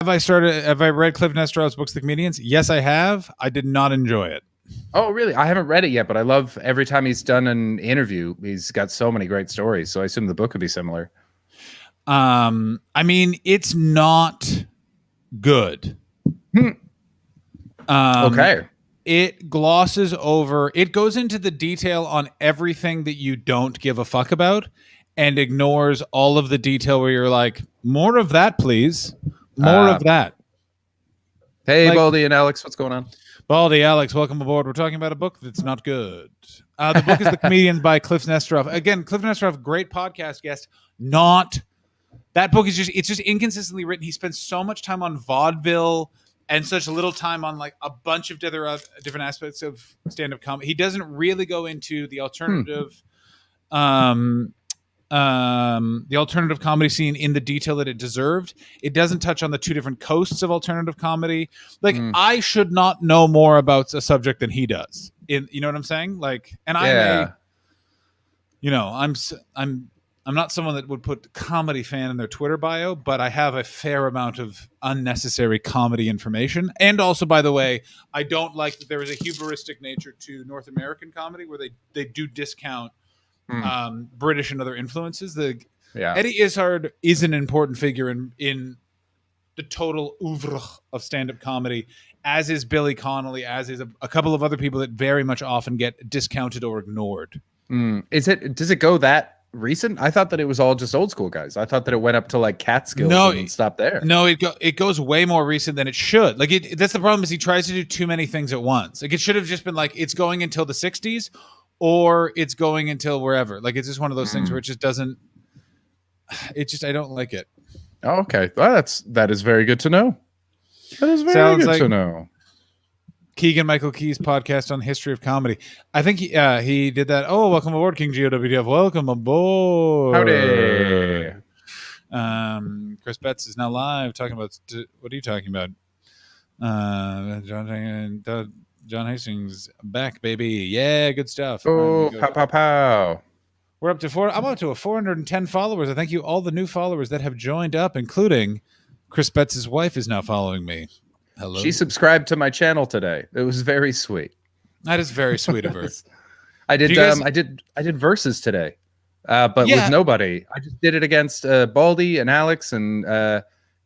Have I read Cliff Nesterov's books, The Comedians? Yes, I have. I did not enjoy it. Oh, really? I haven't read it yet, but I love every time he's done an interview, he's got so many great stories. So I assume the book would be similar. I mean, it's not good. Okay. It glosses over, it goes into the detail on everything that you don't give a fuck about and ignores all of the detail where you're like, more of that, please. More of that. Hey, like, Baldy and Alex, what's going on? Baldy, Alex, welcome aboard. We're talking about a book that's not good. The book is The Comedians by Cliff Nesterov. Again, Cliff Nesterov, great podcast guest. That book is it's just inconsistently written. He spends so much time on vaudeville and such little time on like a bunch of different aspects of stand-up comedy. He doesn't really go into the alternative comedy scene in the detail that it deserved. It doesn't touch on the two different coasts of alternative comedy. Like I should not know more about a subject than he does. You know what I'm saying? Like, and I'm not someone that would put comedy fan in their Twitter bio, but I have a fair amount of unnecessary comedy information. And also, by the way, I don't like that there is a hubristic nature to North American comedy where they do discount British and other influences. Eddie Izzard is an important figure in the total oeuvre of stand-up comedy, as is Billy Connolly, as is a couple of other people that very much often get discounted or ignored. Does it go that recent? I thought that it was all just old school guys. I thought that it went up to like Catskills and stopped there. No, it goes way more recent than it should. Like that's the problem, is he tries to do too many things at once. Like it should have just been like it's going until the 60s or it's going until wherever. Like it's just one of those things where it just doesn't. I don't like it. Oh, okay, well, that is very good to know. That is very good to know. Keegan Michael Key's podcast on the history of comedy. I think he did that. Oh, welcome aboard, King GOWDF. Welcome aboard. Howdy. Chris Betts is now live talking about. What are you talking about? John Hastings back, baby. Yeah, good stuff. Oh, pow. I'm up to 410 followers. I thank you all the new followers that have joined up, including Chris Betts' wife is now following me. Hello. She subscribed to my channel today. It was very sweet. That is very sweet of her. I did verses today, but with nobody. I just did it against Baldy and Alex and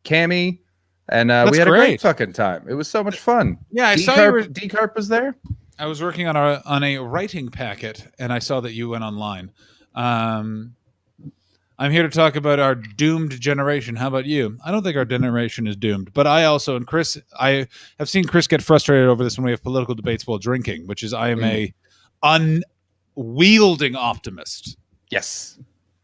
Cammy, and we had a great fucking time. It was so much fun. Yeah, I saw D-Carp was there. I was working on a writing packet, and I saw that you went online. I'm here to talk about our doomed generation. How about you? I don't think our generation is doomed, but I also, and Chris, I have seen Chris get frustrated over this when we have political debates while drinking, which is I am a unwielding optimist. Yes.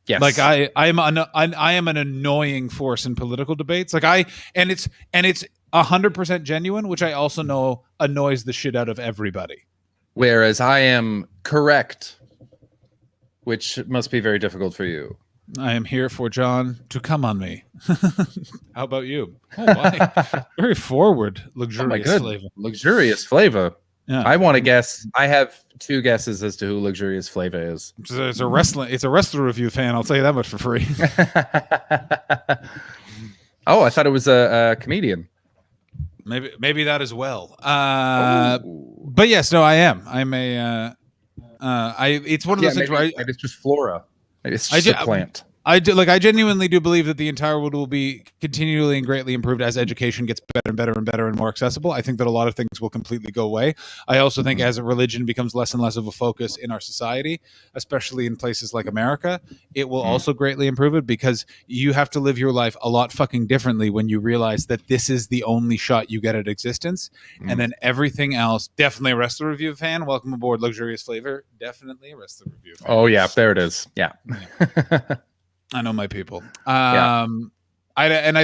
Like I am an annoying force in political debates. Like and it's 100% genuine, which I also know annoys the shit out of everybody. Whereas I am correct, which must be very difficult for you. I am here for John to come on me. How about you? Oh, why? Very forward, luxurious flavor. Luxurious flavor. Yeah. I want to guess. I have two guesses as to who Luxurious Flavor is. It's a wrestler review fan. I'll tell you that much for free. Oh, I thought it was a comedian. Maybe that as well. But yes, no, I am. I'm a. It's one of those things where maybe it's just flora. It's just a plant. I genuinely do believe that the entire world will be continually and greatly improved as education gets better and better and better and more accessible. I think that a lot of things will completely go away. I also think as a religion becomes less and less of a focus in our society, especially in places like America, it will also greatly improve it, because you have to live your life a lot fucking differently when you realize that this is the only shot you get at existence. And then everything else, definitely a Wrestler Review fan. Welcome aboard, Luxurious Flavor. Definitely a Wrestler Review fan. Oh, yeah, there it is. Yeah. I know my people. I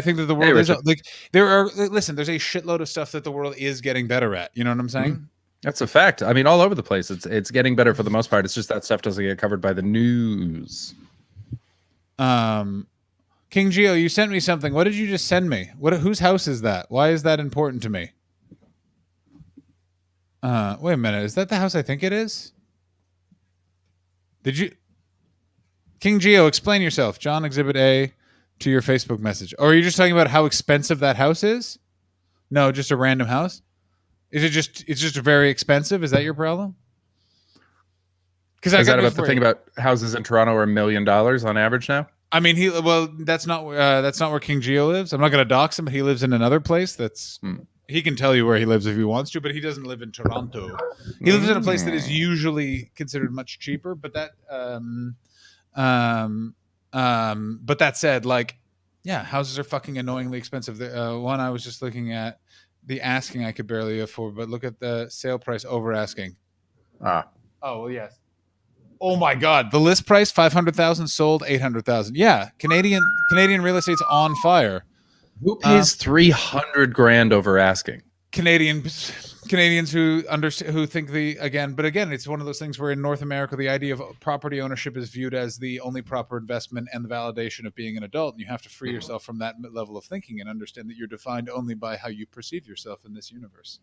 think that the world is like there's a shitload of stuff that the world is getting better at. You know what I'm saying? That's a fact. I mean, all over the place. It's getting better for the most part. It's just that stuff doesn't get covered by the news. King Geo, you sent me something. What did you just send me? Whose house is that? Why is that important to me? Wait a minute. Is that the house I think it is? Did you? King Geo, explain yourself. John, Exhibit A, to your Facebook message. Or are you just talking about how expensive that house is? No, just a random house. It's just very expensive? Is that your problem? Because is that about the thing about houses in Toronto are $1 million on average now? I mean, that's not where King Geo lives. I'm not going to dox him, but he lives in another place. He can tell you where he lives if he wants to, but he doesn't live in Toronto. He lives in a place that is usually considered much cheaper. But that, but that said, like, yeah, houses are fucking annoyingly expensive. One I was just looking at, the asking I could barely afford, but look at the sale price over asking. Oh well, yes. Oh my God, the list price $500,000, sold $800,000. Yeah, Canadian real estate's on fire. Who pays $300,000 over asking? Canadians who think but again, it's one of those things where in North America, the idea of property ownership is viewed as the only proper investment and the validation of being an adult. And you have to free yourself from that level of thinking and understand that you're defined only by how you perceive yourself in this universe.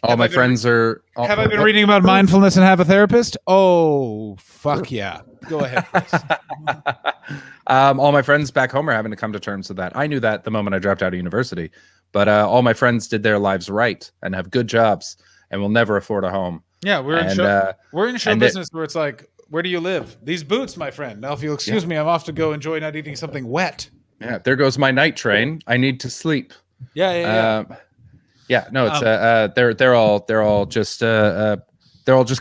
Have I been reading about mindfulness and have a therapist? Oh, fuck yeah. Go ahead, Chris. All my friends back home are having to come to terms with that. I knew that the moment I dropped out of university. But all my friends did their lives right and have good jobs and will never afford a home. Yeah, we're in show business where it's like, where do you live? These boots, my friend. Now, if you'll excuse me, I'm off to go enjoy not eating something wet. Yeah, there goes my night train. I need to sleep. Yeah. No, it's they're all just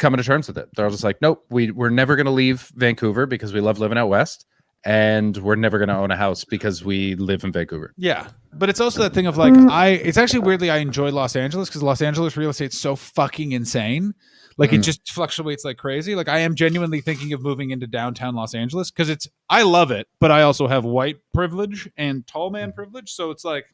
coming to terms with it. They're all just like, nope, we're never gonna leave Vancouver because we love living out west. And we're never going to own a house because we live in Vancouver. Yeah. But it's also that thing of like, it's actually weirdly, I enjoy Los Angeles because Los Angeles real estate's so fucking insane. Like it just fluctuates like crazy. Like I am genuinely thinking of moving into downtown Los Angeles because I love it, but I also have white privilege and tall man privilege. So it's like,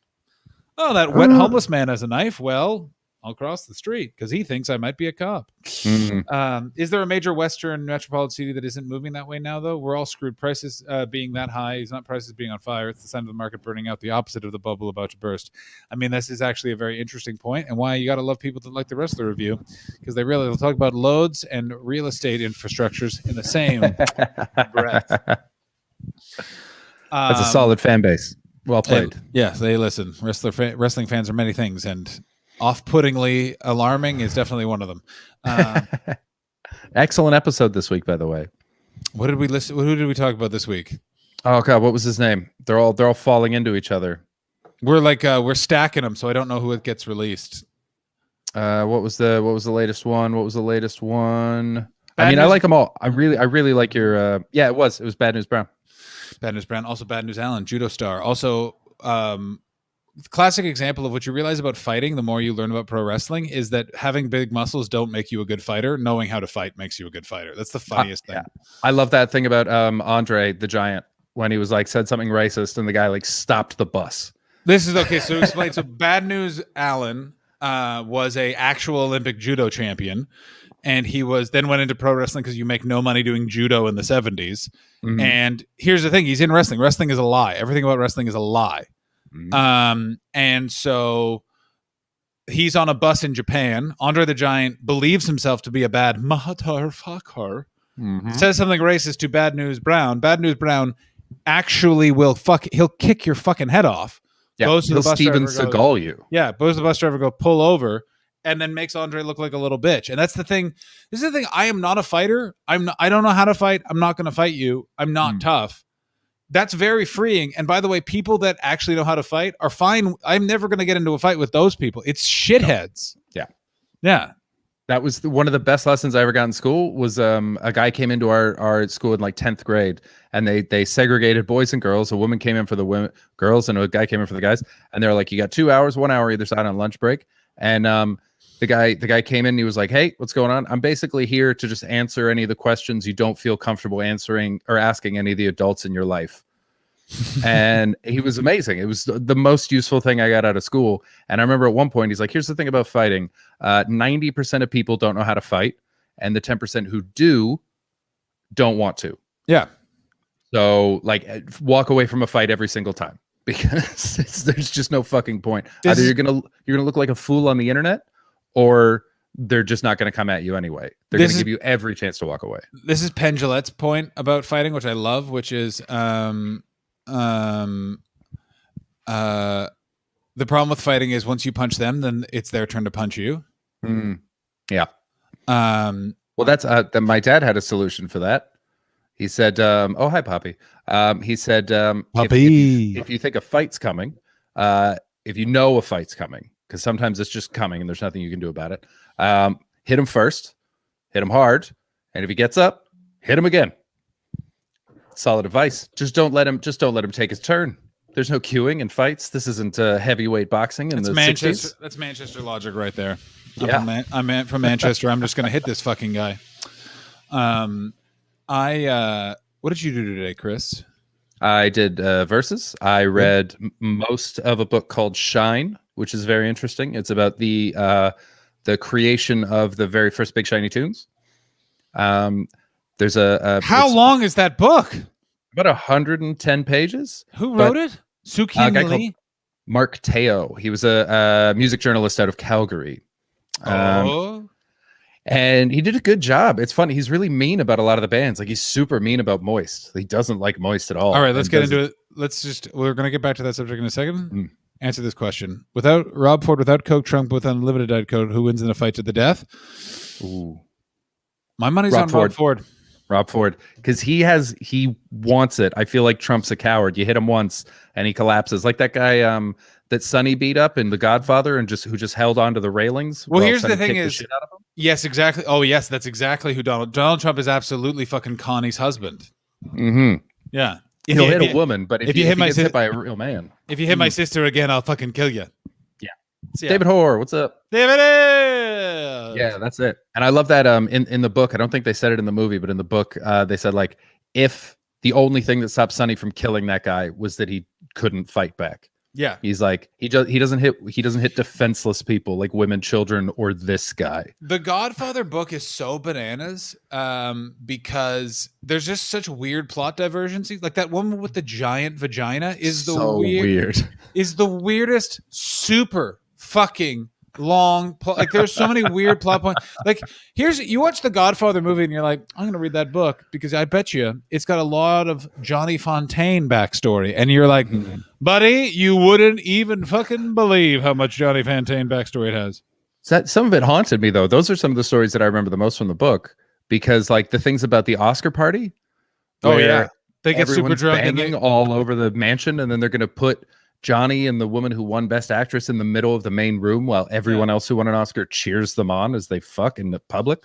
oh, that wet homeless man has a knife. Well, I'll cross the street because he thinks I might be a cop. Is there a major Western metropolitan city that isn't moving that way now, though? We're all screwed. Prices being that high is not prices being on fire. It's the sign of the market burning out, the opposite of the bubble about to burst. I mean, this is actually a very interesting point, and why you got to love people that like the rest of the review, because they'll talk about loads and real estate infrastructures in the same breath. That's a solid fan base. Well played. Yes, they listen. Wrestling fans are many things, and off-puttingly alarming is definitely one of them. Excellent episode this week, by the way. What did we listen? Who did we talk about this week? Oh God, what was his name? They're all falling into each other. We're stacking them, so I don't know who it gets released. What was the latest one? I like them all. I really like your. It was Bad News Brown. Bad News Brown. Also Bad News Allen, judo star. Also, classic example of what you realize about fighting the more you learn about pro wrestling is that having big muscles don't make you a good fighter. Knowing how to fight makes you a good fighter. That's the funniest thing. I love that thing about Andre the Giant when he was like said something racist and the guy like stopped the bus. This is okay. So explain. So Bad News Allen was a actual Olympic judo champion, and he then went into pro wrestling because you make no money doing judo in the 70s. Mm-hmm. And here's the thing: he's in wrestling. Wrestling is a lie. Everything about wrestling is a lie. Mm-hmm. And so he's on a bus in Japan. Andre the Giant believes himself to be a bad motherfucker. Mm-hmm. Says something racist to Bad News Brown. Bad News Brown actually he'll kick your fucking head off. Yeah, goes to the bus Steven Seagal you. Yeah, goes to the bus driver, pull over, and then makes Andre look like a little bitch. And that's the thing. This is the thing. I am not a fighter. I don't know how to fight. I'm not going to fight you. I'm not tough. That's very freeing. And by the way, people that actually know how to fight are fine. I'm never going to get into a fight with those people. It's shitheads. Yeah. Yeah. That was one of the best lessons I ever got in school was a guy came into our school in like 10th grade and they segregated boys and girls. A woman came in for the girls and a guy came in for the guys. And they were like, you got 2 hours, 1 hour either side on lunch break. And the guy came in and he was like, hey, what's going on? I'm basically here to just answer any of the questions you don't feel comfortable answering or asking any of the adults in your life. And he was amazing. It was the most useful thing I got out of school. And I remember at one point, he's like, here's the thing about fighting. 90% of people don't know how to fight. And the 10% who don't want to. Yeah. So like walk away from a fight every single time because there's just no fucking point. Either you're going to look like a fool on the internet or they're just not going to come at you anyway. They're going to give you every chance to walk away. This is Penn Jillette's point about fighting, which I love, which is The problem with fighting is once you punch them, then it's their turn to punch you. Yeah. Well, that's my dad had a solution for that. He said, "Oh, hi, Poppy." He said, Poppy. if you think a fight's coming, if you know a fight's coming, because sometimes it's just coming and there's nothing you can do about it. Hit him first, hit him hard, and if he gets up, hit him again. Solid advice. Just don't let him take his turn. There's no queuing in fights. This isn't heavyweight boxing in the 60s. That's Manchester logic right there. Yeah. I'm from Manchester. I'm just going to hit this fucking guy. What did you do today, Chris? I did verses. I read most of a book called Shine, which is very interesting. It's about the creation of the very first Big Shiny Tunes. There's how long is that book? About 110 pages. Who wrote it? Suki Lee? Mark Teo. He was a music journalist out of Calgary. And he did a good job. It's funny. He's really mean about a lot of the bands. Like, he's super mean about Moist. He doesn't like Moist at all. All right, let's get into it. We're going to get back to that subject in a second. Answer this question. Without Rob Ford, without Coke, Trump, with unlimited Diet Coke, who wins in a fight to the death? Ooh. My money's on Rob Ford. Rob Ford, because he wants it. I feel like Trump's a coward. You hit him once and he collapses, like that guy that Sonny beat up in The Godfather and who just held onto the railings. Well, here's the thing: is yes, exactly. Oh, yes, that's exactly who Donald Trump is. Absolutely, fucking Connie's husband. Mm-hmm. Yeah, he'll hit a woman, but if you hit hit by a real man, if you hit my sister again, I'll fucking kill you. Yeah. David Hoare, what's up? David. Yeah, that's it. And I love that in the book. I don't think they said it in the movie, but in the book, they said, like, if the only thing that stopped Sonny from killing that guy was that he couldn't fight back. Yeah, he's like he doesn't hit defenseless people like women, children, or this guy. The Godfather book is so bananas because there's just such weird plot divergences. Like that woman with the giant vagina is so weird. Is the weirdest super fucking long like there's so many weird plot points. Like you watch the Godfather movie and you're like, I'm gonna read that book because I bet you it's got a lot of Johnny Fontaine backstory, and you're like, buddy, you wouldn't even fucking believe how much Johnny Fontaine backstory it has. Some of it haunted me though. Those are some of the stories that I remember the most from the book, because like the things about the Oscar party. Oh yeah, they get super drunk banging all over the mansion, and then they're gonna put Johnny and the woman who won Best Actress in the middle of the main room while everyone else who won an Oscar cheers them on as they fuck in the public.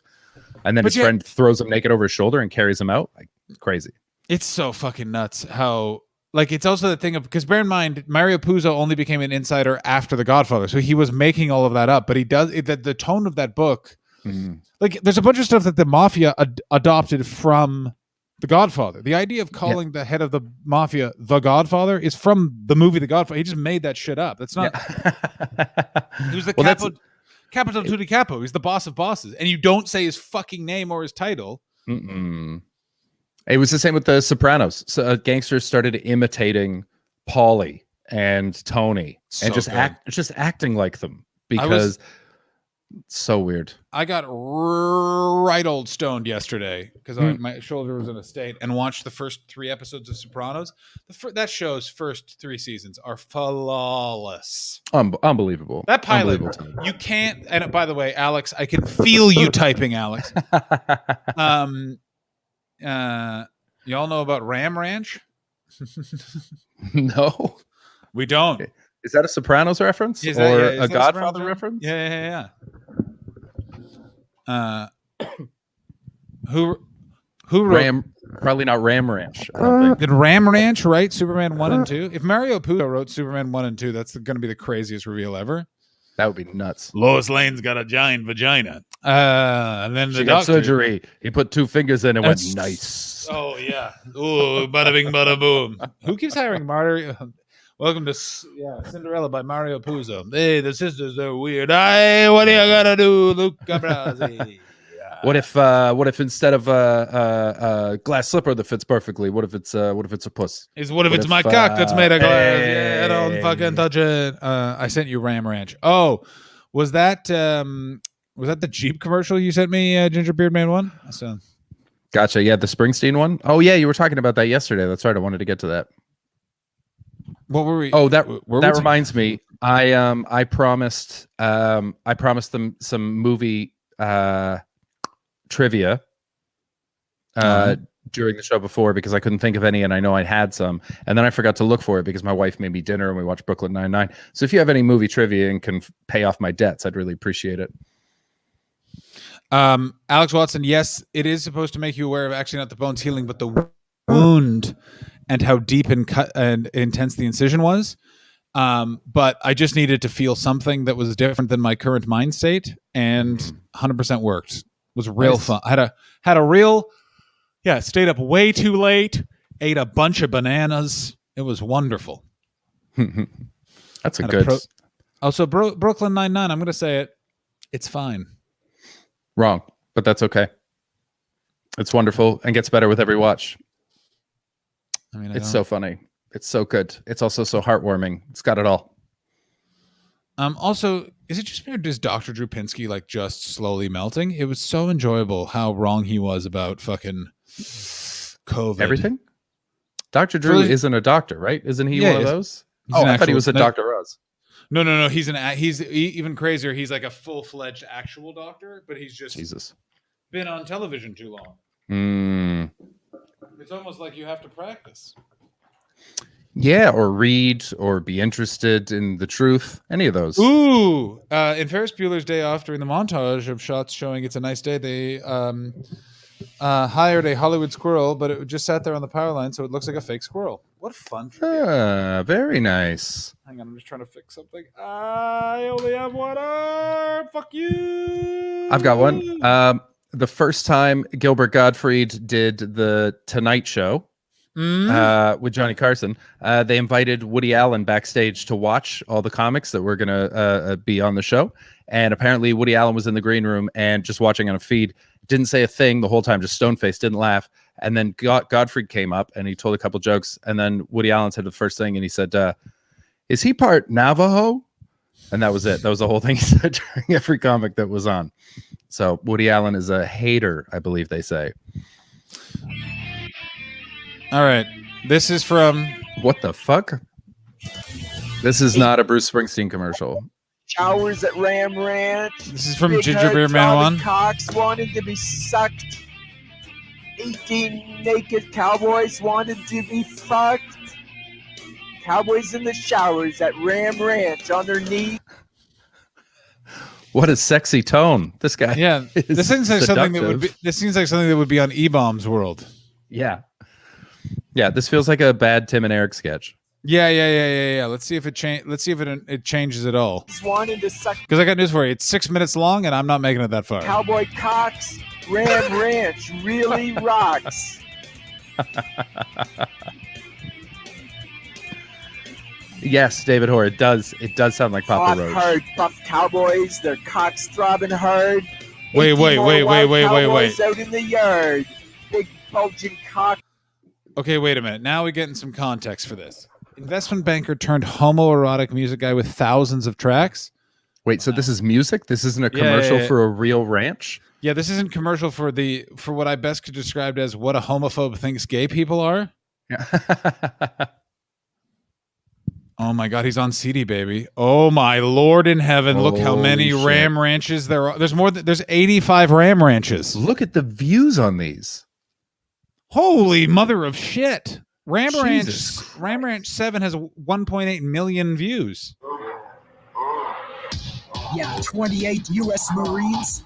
And then his friend throws him naked over his shoulder and carries him out. Like, it's crazy. It's so fucking nuts how, like, it's also the thing of, because bear in mind, Mario Puzo only became an insider after The Godfather. So he was making all of that up, but he does the tone of that book. Like, there's a bunch of stuff that the mafia adopted from The Godfather. The idea of calling the head of the mafia The Godfather is from the movie The Godfather. He just made that shit up. That's not. He was the capital tutti capo. He's the boss of bosses, and you don't say his fucking name or his title. It was the same with The Sopranos. So gangsters started imitating Paulie and Tony, and just acting like them because. So weird. I got right old stoned yesterday because my shoulder was in a state, and watched the first 3 episodes of Sopranos. That show's first 3 seasons are flawless. Unbelievable. That pilot, you can't. And by the way, Alex, I can feel you typing, Alex. Y'all know about Ram Ranch? No, we don't. Is that a Sopranos reference or a Godfather reference? Yeah. Who wrote Ram? Probably not Ram Ranch. I don't think. Did Ram Ranch write Superman 1 and 2? If Mario Puzo wrote Superman 1 and 2, that's going to be the craziest reveal ever. That would be nuts. Lois Lane's got a giant vagina. And then she got surgery. He put 2 fingers in and went nice. Oh yeah. Ooh, bada bing, bada boom. Who keeps hiring Mario? Welcome to Cinderella by Mario Puzo. Hey, the sisters are weird. Hey, what are you gonna do, Luca Brasi? What if instead of a glass slipper that fits perfectly, what if it's a puss? What if it's my cock that's made of glass? Hey. Yeah, don't fucking touch it. I sent you Ram Ranch. Oh, was that the Jeep commercial you sent me, Ginger Beard Man 1? So. Gotcha. Yeah, the Springsteen one. Oh yeah, you were talking about that yesterday. That's right. I wanted to get to that. What were we? Oh, that reminds me. I promised them some movie trivia during the show before because I couldn't think of any, and I know I had some, and then I forgot to look for it because my wife made me dinner and we watched Brooklyn Nine-Nine. So if you have any movie trivia and can pay off my debts, I'd really appreciate it. Alex Watson, yes, it is supposed to make you aware of actually not the bones healing, but the wound and how deep and cut and intense the incision was. But I just needed to feel something that was different than my current mind state, and 100% worked. It was real fun. I had a real, stayed up way too late, ate a bunch of bananas. It was wonderful. That's a good. Brooklyn Nine-Nine, I'm going to say it. It's fine. Wrong, but that's okay. It's wonderful and gets better with every watch. I mean, it's so funny. It's so good. It's also so heartwarming. It's got it all. Also, is it just me or does Dr. Drew Pinsky like just slowly melting? It was so enjoyable how wrong he was about fucking COVID. Everything? Dr. Drew isn't a doctor, right? Isn't he one of those? I thought he was a Dr. Oz. No. He's even crazier. He's like a full-fledged actual doctor, but he's just been on television too long. It's almost like you have to practice. Yeah, or read, or be interested in the truth. Any of those. Ooh! In Ferris Bueller's Day Off, during the montage of shots showing It's a Nice Day, they hired a Hollywood squirrel, but it just sat there on the power line, so it looks like a fake squirrel. What fun trivia. Very nice. Hang on, I'm just trying to fix something. I only have one arm. Fuck you. I've got one. The first time Gilbert Gottfried did the Tonight Show with Johnny Carson, they invited Woody Allen backstage to watch all the comics that were going to be on the show. And apparently Woody Allen was in the green room and just watching on a feed, didn't say a thing the whole time, just stone-faced, didn't laugh. And then Gottfried came up and he told a couple jokes. And then Woody Allen said the first thing and he said, is he part Navajo? And that was it. That was the whole thing he said during every comic that was on. So Woody Allen is a hater, I believe they say. All right. This is from... What the fuck? This is not a Bruce Springsteen commercial. Showers at Ram Ranch. This is from Ginger Beer Man 1. Cox wanted to be sucked. 18 naked cowboys wanted to be fucked. Cowboys in the showers at Ram Ranch on their knees. What a sexy tone. This guy. Yeah. This seems like something that would be on E-Bomb's World. Yeah. Yeah, this feels like a bad Tim and Eric sketch. Yeah. Let's see if it changes at all. Because I got news for you. It's 6 minutes long, and I'm not making it that far. Cowboy Cox, Ram Ranch really rocks. Yes, David Hoare. It does sound like Papa Roach. Hard, buff cowboys. Their cocks throbbing hard. Wait. Out in the yard. Big bulging cock. Okay, wait a minute. Now we're getting some context for this. Investment banker turned homoerotic music guy with thousands of tracks. Wait, so this is music? This isn't a commercial for a real ranch? Yeah, this isn't commercial for what I best could describe as what a homophobe thinks gay people are. Yeah. Oh my God, he's on CD, baby. Oh my Lord in heaven. Look how many Ram ranches there are. There's 85 Ram ranches. Look at the views on these. Holy mother of shit. Ram Ranch 7 has 1.8 million views. Yeah, 28 U.S. Marines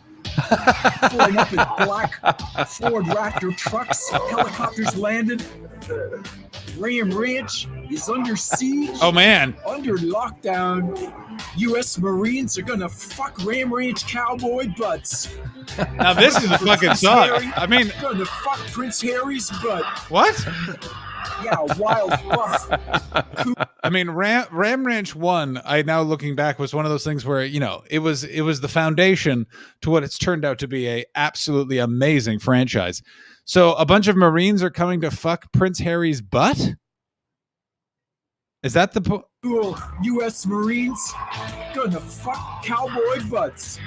pulling up in black Ford Raptor trucks. Helicopters landed. Ram Ranch is under siege. Oh, man. Under lockdown. U.S. Marines are gonna fuck Ram Ranch cowboy butts. Now this is a fucking song. I mean, gonna fuck Prince Harry's butt. What? Yeah, wild buff. I mean, Ram Ranch 1, I now looking back, was one of those things where, it was the foundation to what it's turned out to be a absolutely amazing franchise. So a bunch of Marines are coming to fuck Prince Harry's butt? Is that the Cool. U.S. Marines gonna fuck cowboy butts.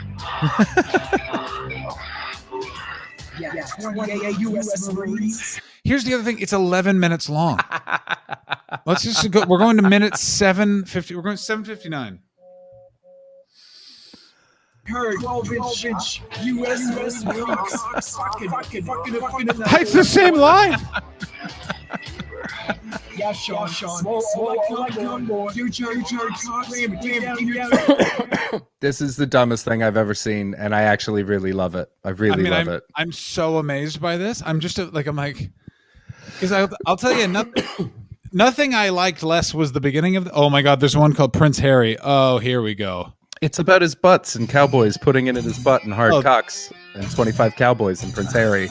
Yeah, 28 U.S. Marines. Here's the other thing. It's 11 minutes long. Let's just go. We're going to minute 7:50. We're going 7:59. Heard 12-inch US It's the same line. Yeah, Sean. This is the dumbest thing I've ever seen, and I actually really love it. I really love it. I'm so amazed by this. I'm just because I'll tell you nothing I liked less was the beginning of. Oh my God, there's one called Prince Harry. Oh, here we go. It's about his butts and cowboys putting it in his butt and hard cocks and 25 cowboys and Prince Harry.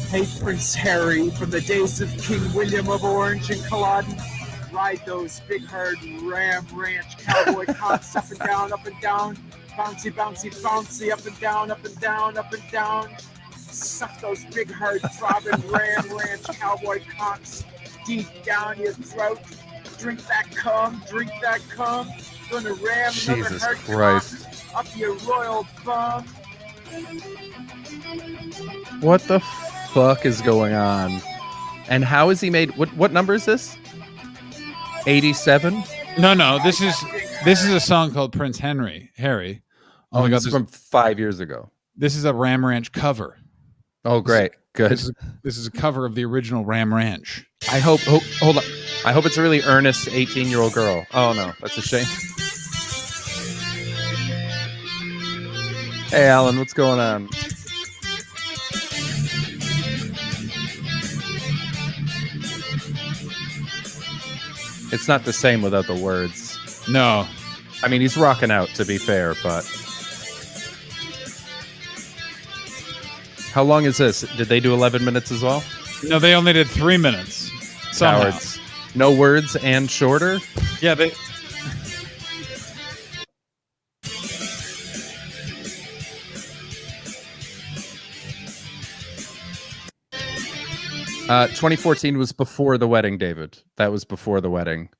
Hey, Prince Harry, from the days of King William of Orange and Culloden, ride those big herd Ram Ranch Cowboy Cox up and down, bouncy, bouncy, bouncy, up and down, up and down, up and down. Suck those big herd throbbing Ram Ranch Cowboy Cox deep down your throat. Drink that cum, Gonna ram Jesus another herd Christ. up your royal bum. What the fuck is going on? And how is he made? What number is this? 87? No. This is a song called Prince Harry. Oh my God, this is from 5 years ago. This is a Ram Ranch cover. Oh, great. Good. This is a cover of the original Ram Ranch. I hope. Hold on. I hope it's a really earnest 18-year-old girl. Oh no, that's a shame. Hey, Alan, what's going on? It's not the same without the words. No. I mean, he's rocking out, to be fair, but... How long is this? Did they do 11 minutes as well? No, they only did 3 minutes. Somehow. Cowards. No words and shorter? Yeah, they... 2014 was before the wedding, David. That was before the wedding.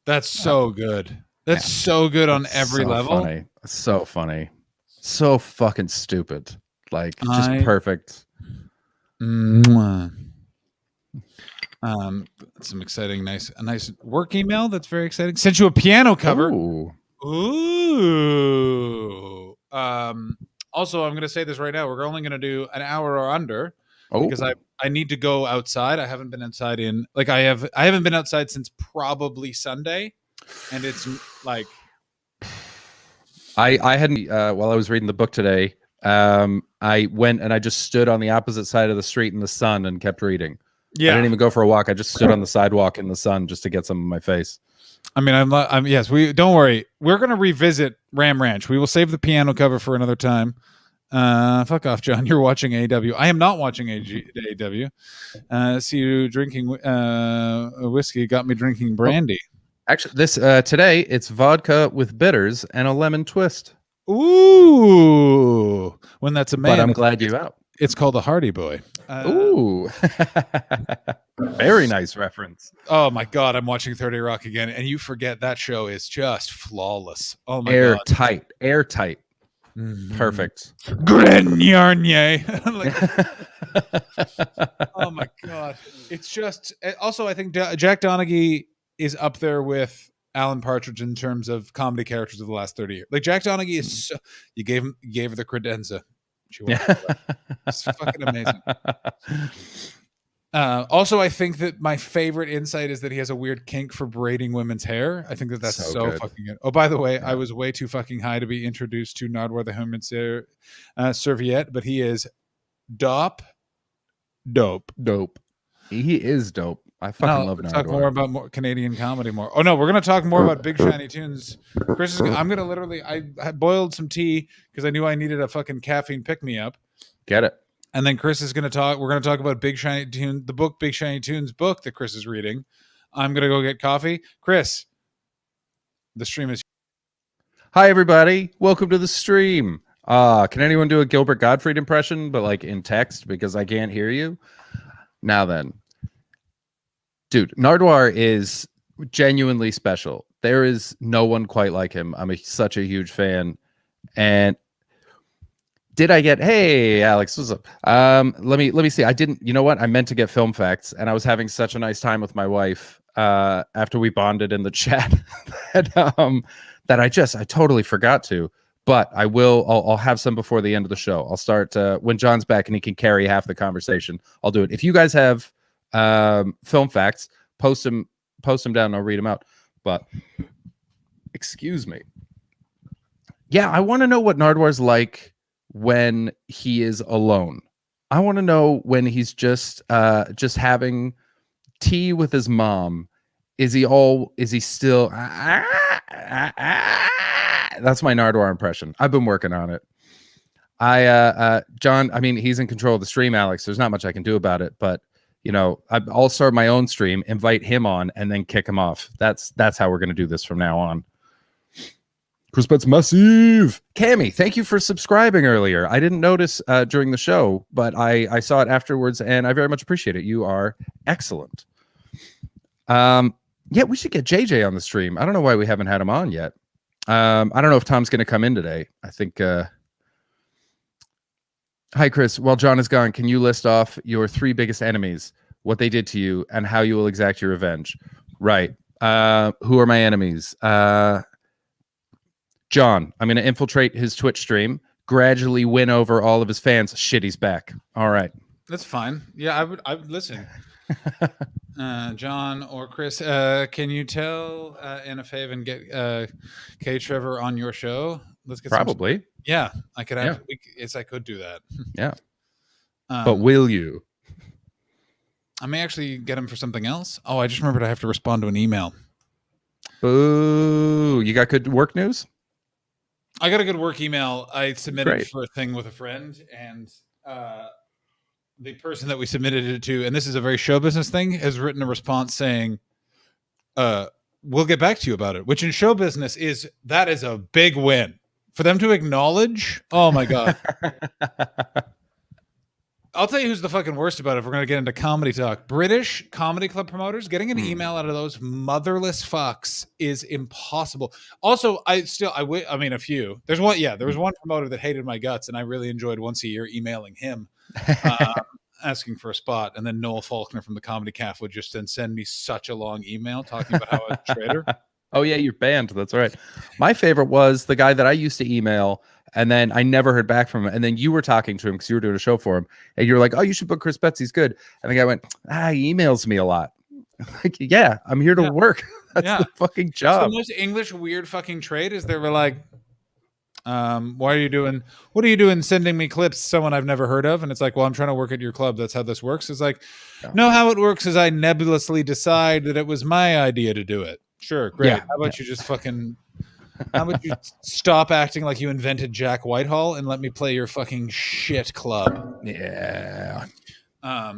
That's so good. That's so good on every level. Funny. So funny. So fucking stupid. Like, just perfect. Some exciting, a nice work email. That's very exciting. Sent you a piano cover. Ooh. Also, I'm going to say this right now. We're only going to do an hour or under because I need to go outside. I haven't been outside I haven't been outside since probably Sunday, and it's like I hadn't while I was reading the book today. I went and I just stood on the opposite side of the street in the sun and kept reading. Yeah, I didn't even go for a walk. I just stood on the sidewalk in the sun just to get some of my face. I mean, yes. We don't worry. We're gonna revisit Ram Ranch. We will save the piano cover for another time. Fuck off, John. You're watching AW. I am not watching AW. See you drinking whiskey. Got me drinking brandy. Actually, this today it's vodka with bitters and a lemon twist. Ooh, when that's a man. But I'm glad you're out. It's called a Hardy Boy. Ooh, very nice reference. Oh my God, I'm watching 30 Rock again, and you forget that show is just flawless. Oh my God, airtight. Perfect. Grenier. Oh my God, it's just. Also, I think Jack Donaghy is up there with Alan Partridge in terms of comedy characters of the last 30 years. Like Jack Donaghy is. You gave her the credenza. It's fucking amazing. Also, I think that my favorite insight is that he has a weird kink for braiding women's hair. I think that's so fucking good. Oh, by the way, I was way too fucking high to be introduced to Nardwar the Human Serviette, but he is dope. He is dope. I fucking love Nardwar. Talk more about more Canadian comedy more. Oh no, we're gonna talk more about Big Shiny Tunes. Chris, I'm gonna literally. I boiled some tea because I knew I needed a fucking caffeine pick me up. Get it. And then Chris is gonna talk. We're gonna talk about Big Shiny Tune, the book Big Shiny Tunes book that Chris is reading. I'm gonna go get coffee. Chris, the stream is. Hi everybody, welcome to the stream. Can anyone do a Gilbert Gottfried impression, but like in text because I can't hear you? Now then. Dude, Nardwar is genuinely special. There is no one quite like him. I'm such a huge fan. And did I get, hey, Alex, what's up? Let me see. I didn't, you know what? I meant to get film facts, and I was having such a nice time with my wife after we bonded in the chat that I totally forgot to. But I'll have some before the end of the show. I'll start when John's back and he can carry half the conversation. I'll do it. If you guys have film facts, post them down and I'll read them out. But excuse me. Yeah, I want to know what Nardwar's like when he is alone. I want to know when he's just having tea with his mom. Is he still that's my Nardwar impression. I've been working on it. John, I mean, he's in control of the stream, Alex. There's not much I can do about it, but I'll start my own stream, invite him on, and then kick him off. That's how we're gonna do this from now on. Crispet's massive. Cammy, thank you for subscribing earlier. I didn't notice during the show, but I saw it afterwards, and I very much appreciate it. You are excellent. Yeah, we should get JJ on the stream. I don't know why we haven't had him on yet. I don't know if Tom's going to come in today. I think. Hi, Chris. While John is gone, can you list off your 3 biggest enemies, what they did to you, and how you will exact your revenge? Right. Who are my enemies? John. I'm going to infiltrate his Twitch stream, gradually win over all of his fans. Shit, he's back. All right. That's fine. Yeah, I would listen. John or Chris, can you tell Anna Fave and get K Trevor on your show? Let's get probably. Yeah, I could have. Yeah. I could do that. Yeah, but will you? I may actually get him for something else. Oh, I just remembered I have to respond to an email. Boo! You got good work news? I got a good work email. I submitted for a thing with a friend, and the person that we submitted it to, and this is a very show business thing, has written a response saying, we'll get back to you about it, which in show business that is a big win. For them to acknowledge, oh my God. I'll tell you who's the fucking worst about it if we're going to get into comedy talk. British comedy club promoters, getting an email out of those motherless fucks is impossible. Also, a few. There was one promoter that hated my guts, and I really enjoyed once a year emailing him. Asking for a spot, and then Noel Faulkner from the Comedy Caf would just then send me such a long email talking about how I was a traitor. Oh yeah, you're banned. That's right. My favorite was the guy that I used to email, and then I never heard back from him. And then you were talking to him because you were doing a show for him, and you're like, "Oh, you should book Chris Betts. He's good." And the guy went, "He emails me a lot." Like, yeah, I'm here to work. That's the fucking job. So the most English weird fucking trait is they were like, what are you doing sending me clips someone I've never heard of? And it's like, well, I'm trying to work at your club. That's how this works. It's like, no, how it works is I nebulously decide that it was my idea to do it. Sure, great. Yeah. How about you just how about you stop acting like you invented Jack Whitehall and let me play your fucking shit club? Yeah. I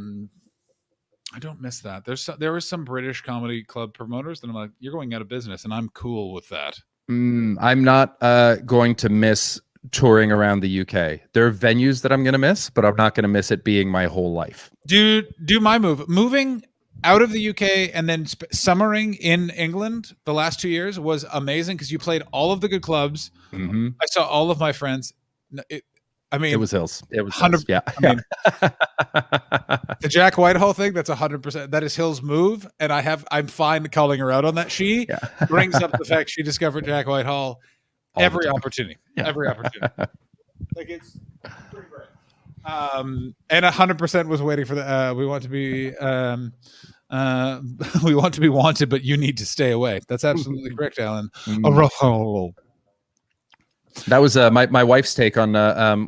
don't miss that. There were some British comedy club promoters that I'm like, you're going out of business, and I'm cool with that. I'm not going to miss touring around the UK. There are venues that I'm going to miss, but I'm not going to miss it being my whole life. Do my moving out of the UK and then summering in England the last 2 years was amazing because you played all of the good clubs. Mm-hmm. I saw all of my friends. It was Hills. It was 100. Hills. Yeah. I mean, the Jack Whitehall thing, that's 100%. That is Hill's move, and I'm fine calling her out on that. She brings up the fact she discovered Jack Whitehall every opportunity. Yeah. Every opportunity. Like, it's pretty great. And 100% was waiting for the we want to be we want to be wanted, but you need to stay away. That's absolutely correct, Alan. That was my wife's take on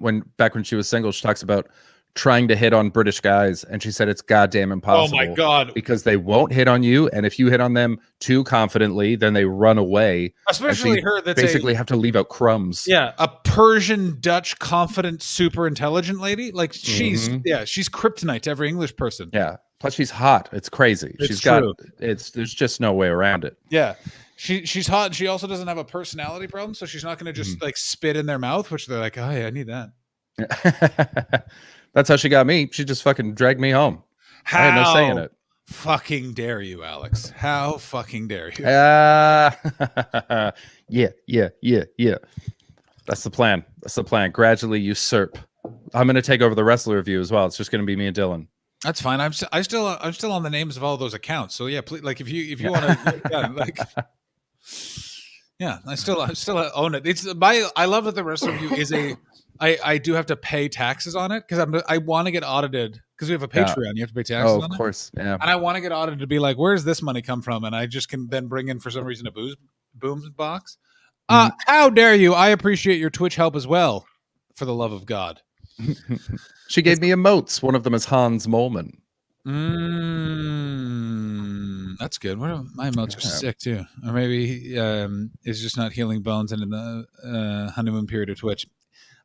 when she was single. She talks about trying to hit on British guys, and she said it's goddamn impossible. Oh my God. Because they won't hit on you, and if you hit on them too confidently, then they run away. Especially her that's basically have to leave out crumbs. Yeah, a Persian Dutch confident super intelligent lady. Like she's kryptonite to every English person. Yeah. Plus she's hot. It's crazy. There's just no way around it. Yeah. She's hot, and she also doesn't have a personality problem, so she's not going to just like spit in their mouth, which they're like, oh yeah, I need that. That's how she got me. She just fucking dragged me home. I had no say in it. Fucking dare you, Alex? How fucking dare you? Yeah. That's the plan. Gradually usurp. I'm going to take over the wrestler review as well. It's just going to be me and Dylan. That's fine. I'm still on the names of all those accounts. So yeah, please, like if you want to, yeah, like, yeah, I still own it. I love that the rest of you is I do have to pay taxes on it because I want to get audited because we have a Patreon. You have to pay taxes. Oh, of course, yeah. And I want to get audited to be like, where does this money come from? And I just can then bring in for some reason a boom box. How dare you? I appreciate your Twitch help as well. For the love of God. She gave me emotes. One of them is Hans Molman. That's good. My emotes are sick too. Or maybe is just not healing bones and in the honeymoon period of Twitch.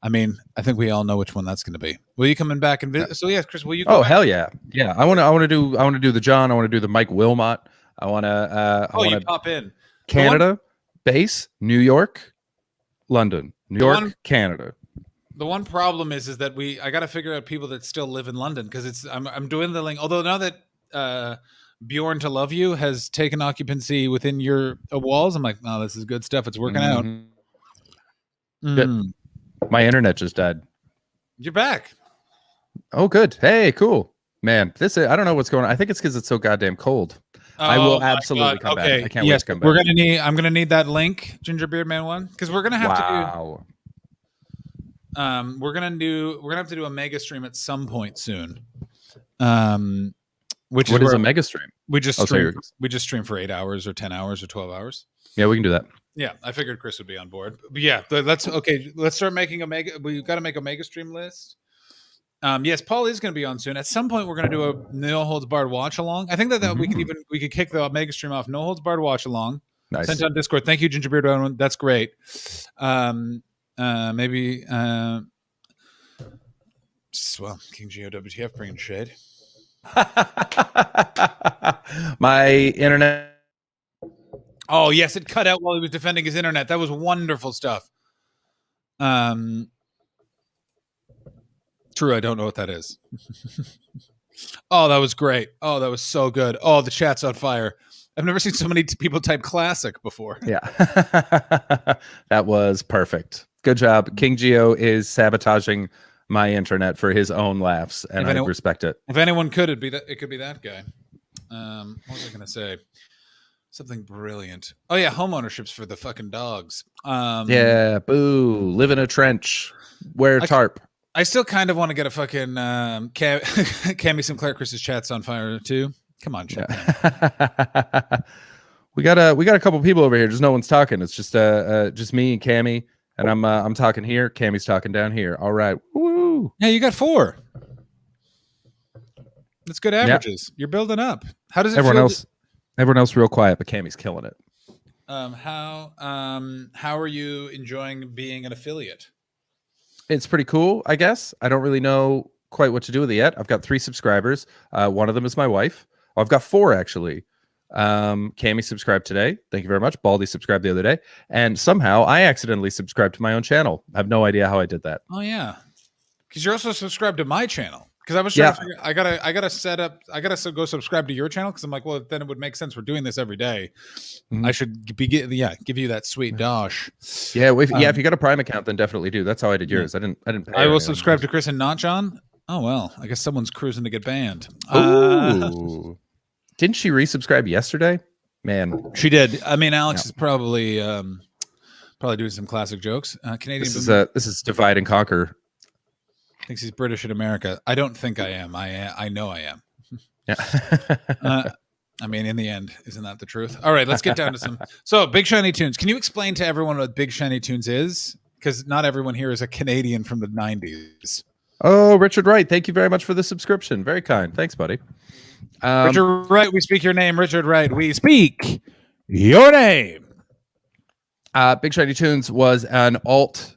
I mean, I think we all know which one that's going to be. Will you come back and visit? So yes, Chris, will you? Go back? Hell yeah, yeah. I want to do the John. I want to do the Mike Wilmot. I want to. You pop in Canada, base, New York, London, New York, Canada. The one problem is that I got to figure out people that still live in London because I'm dwindling. Although now that Bjorn to Love You has taken occupancy within your walls, I'm like, oh, this is good stuff. It's working out. My internet just died. You're back. Oh, good. Hey, cool, man. I don't know what's going on. I think it's because it's so goddamn cold. I will absolutely come back. I can't wait to come back. I'm gonna need that link, Gingerbeard Man one, because we're gonna have to do. We're gonna have to do a mega stream at some point soon. What is a mega stream? We just stream for 8 hours or 10 hours or 12 hours. Yeah, we can do that. Yeah, I figured Chris would be on board. But yeah, that's okay. Let's start making a mega. We've got to make a mega stream list. Yes, Paul is going to be on soon. At some point, we're going to do a No Holds Barred watch along. I think that we could kick the mega stream off. No Holds Barred watch along. Nice. Sent on Discord. Thank you, Gingerbeard. That's great. Maybe King Geo WTF bringing shade. My internet. Oh yes, it cut out while he was defending his internet. That was wonderful stuff. True, I don't know what that is. Oh, that was great. Oh, that was so good. Oh, the chat's on fire. I've never seen so many people type classic before. Yeah. That was perfect. Good job. King Geo is sabotaging my internet for his own laughs, and I respect it. If anyone could, it could be that guy. What was I going to say? Something brilliant. Oh yeah, home ownerships for the fucking dogs. Yeah, boo. Live in a trench. Wear a tarp. I still kind of want to get a fucking Cammy Sinclair. Chris's chat's on fire too. Come on, chat. Yeah. we got a couple people over here. Just no one's talking. It's just me and Cammy, and I'm talking here. Cammy's talking down here. All right. Woo. Yeah, you got 4. That's good averages. Yeah. You're building up. How does it feel? Everyone else real quiet, but Cammy's killing it. How are you enjoying being an affiliate? It's pretty cool, I guess. I don't really know quite what to do with it yet. I've got 3 subscribers. One of them is my wife. Oh, I've got 4 actually. Cammy subscribed today. Thank you very much. Baldy subscribed the other day, and somehow I accidentally subscribed to my own channel. I have no idea how I did that. Oh yeah, because you're also subscribed to my channel. Because I was trying to figure, I gotta set up. I gotta go subscribe to your channel because I'm like, well, then it would make sense. We're doing this every day. I should give you that sweet dosh. Yeah, if you got a Prime account, then definitely do. That's how I did yours. I didn't. Pay I will subscribe to Chris and not John. Oh well, I guess someone's cruising to get banned. Ooh. Didn't she resubscribe yesterday? Man, she did. I mean, Alex is probably doing some classic jokes. Canadian. This is divide and conquer. Thinks he's British in America. I don't think I am. I know I am. Yeah. I mean, in the end, isn't that the truth? All right, let's get down to some. So, Big Shiny Tunes. Can you explain to everyone what Big Shiny Tunes is? Because not everyone here is a Canadian from the 90s. Oh, Richard Wright. Thank you very much for the subscription. Very kind. Thanks, buddy. Richard Wright, we speak your name. Richard Wright, we speak your name. Big Shiny Tunes was an alt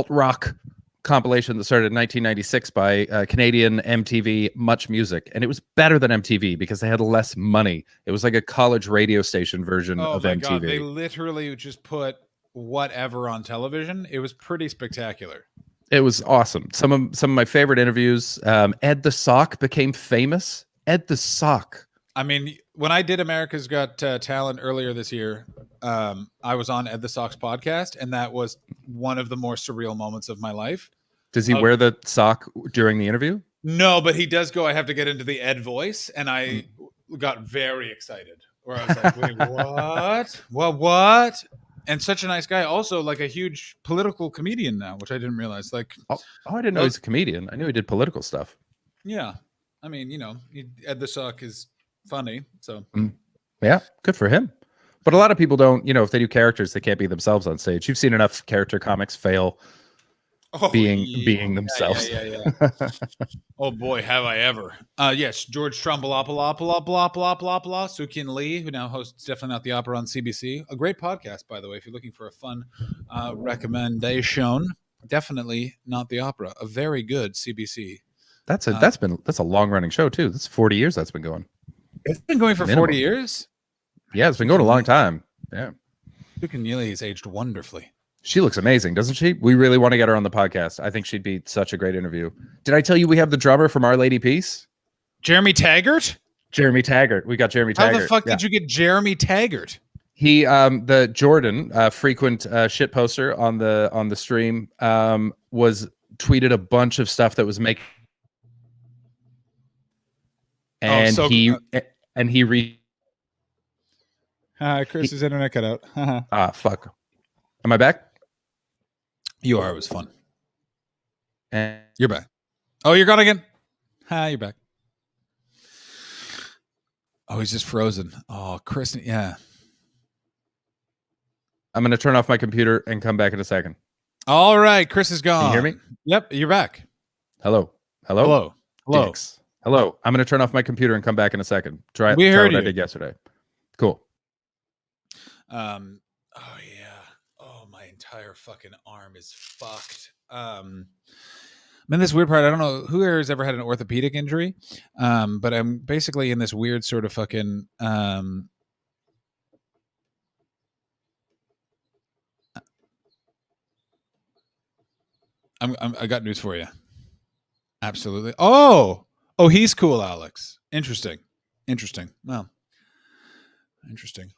rock compilation that started in 1996 by Canadian MTV Much Music, and it was better than MTV because they had less money. It was like a college radio station version of MTV. God, they literally just put whatever on television. It was pretty spectacular. It was awesome. Some of my favorite interviews. Ed the Sock became famous. Ed the Sock. I mean, when I did America's Got Talent earlier this year, I was on Ed the Sock's podcast, and that was one of the more surreal moments of my life. Does he wear the sock during the interview? No, but he does go, I have to get into the Ed voice, and I got very excited. Where I was like, wait, what? What? And such a nice guy. Also, like a huge political comedian now, which I didn't realize. Like, I didn't know he's a comedian. I knew he did political stuff. Yeah. I mean, Ed the Suck is funny. So, yeah, good for him. But a lot of people don't, if they do characters, they can't be themselves on stage. You've seen enough character comics fail being themselves. Yeah. Oh boy, have I ever. Yes, George Trumbullopoulos, Sukin Lee, who now hosts Definitely Not the Opera on CBC. A great podcast, by the way, if you're looking for a fun recommendation. Definitely Not the Opera, a very good CBC. That's a long running show too. That's 40 years that's been going. It's been going for 40 years. Yeah, it's been going a long time. Yeah, Sukin Lee has aged wonderfully. She looks amazing, doesn't she? We really want to get her on the podcast. I think she'd be such a great interview. Did I tell you we have the drummer from Our Lady Peace? Jeremy Taggart? Jeremy Taggart. We got Jeremy Taggart. How the fuck did you get Jeremy Taggart? He, the Jordan, frequent shit poster on the stream, was tweeted a bunch of stuff that was making, and Chris's internet cut out. Fuck. Am I back? You are. It was fun. And you're back. Oh, you're gone again? You're back. Oh, he's just frozen. Oh, Chris. Yeah. I'm going to turn off my computer and come back in a second. All right. Chris is gone. Can you hear me? Yep. You're back. Hello. Dicks. Hello. I'm going to turn off my computer and come back in a second. Try what I did yesterday. Cool. Oh yeah. Oh, my entire fucking arm is fucked. I'm in this weird part. I don't know who here has ever had an orthopedic injury, but I'm basically in this weird sort of fucking I got news for you. Absolutely. Oh, he's cool, Alex. Interesting. Well, interesting.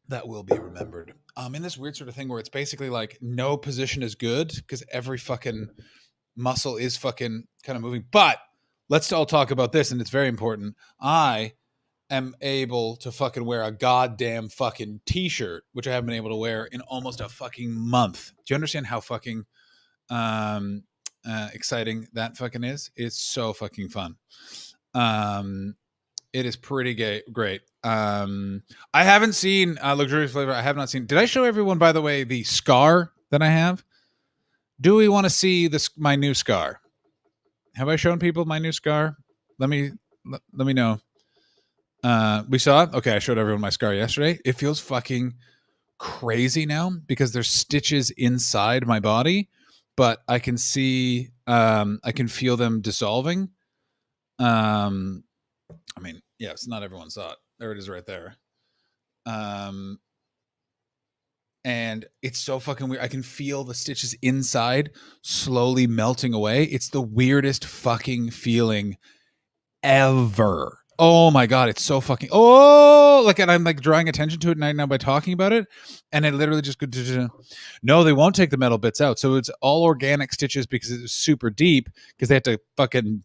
That will be remembered. In this weird sort of thing where it's basically like no position is good because every fucking muscle is fucking kind of moving. But let's all talk about this, and it's very important. I am able to fucking wear a goddamn fucking t-shirt, which I haven't been able to wear in almost a fucking month. Do you understand how fucking exciting that fucking is? It's so fucking fun. It is pretty great. I haven't seen Luxurious Flavor. I have not seen. Did I show everyone, by the way, the scar that I have? Do we want to see my new scar? Have I shown people my new scar? Let me know. We saw it. Okay, I showed everyone my scar yesterday. It feels fucking crazy now because there's stitches inside my body, but I can see, I can feel them dissolving. I mean, yes, not everyone saw it. There it is right there. And it's so fucking weird. I can feel the stitches inside slowly melting away. It's the weirdest fucking feeling ever. Oh my God. It's so fucking, and I'm like drawing attention to it now by talking about it. And it literally just no, they won't take the metal bits out. So it's all organic stitches because it's super deep because they have to fucking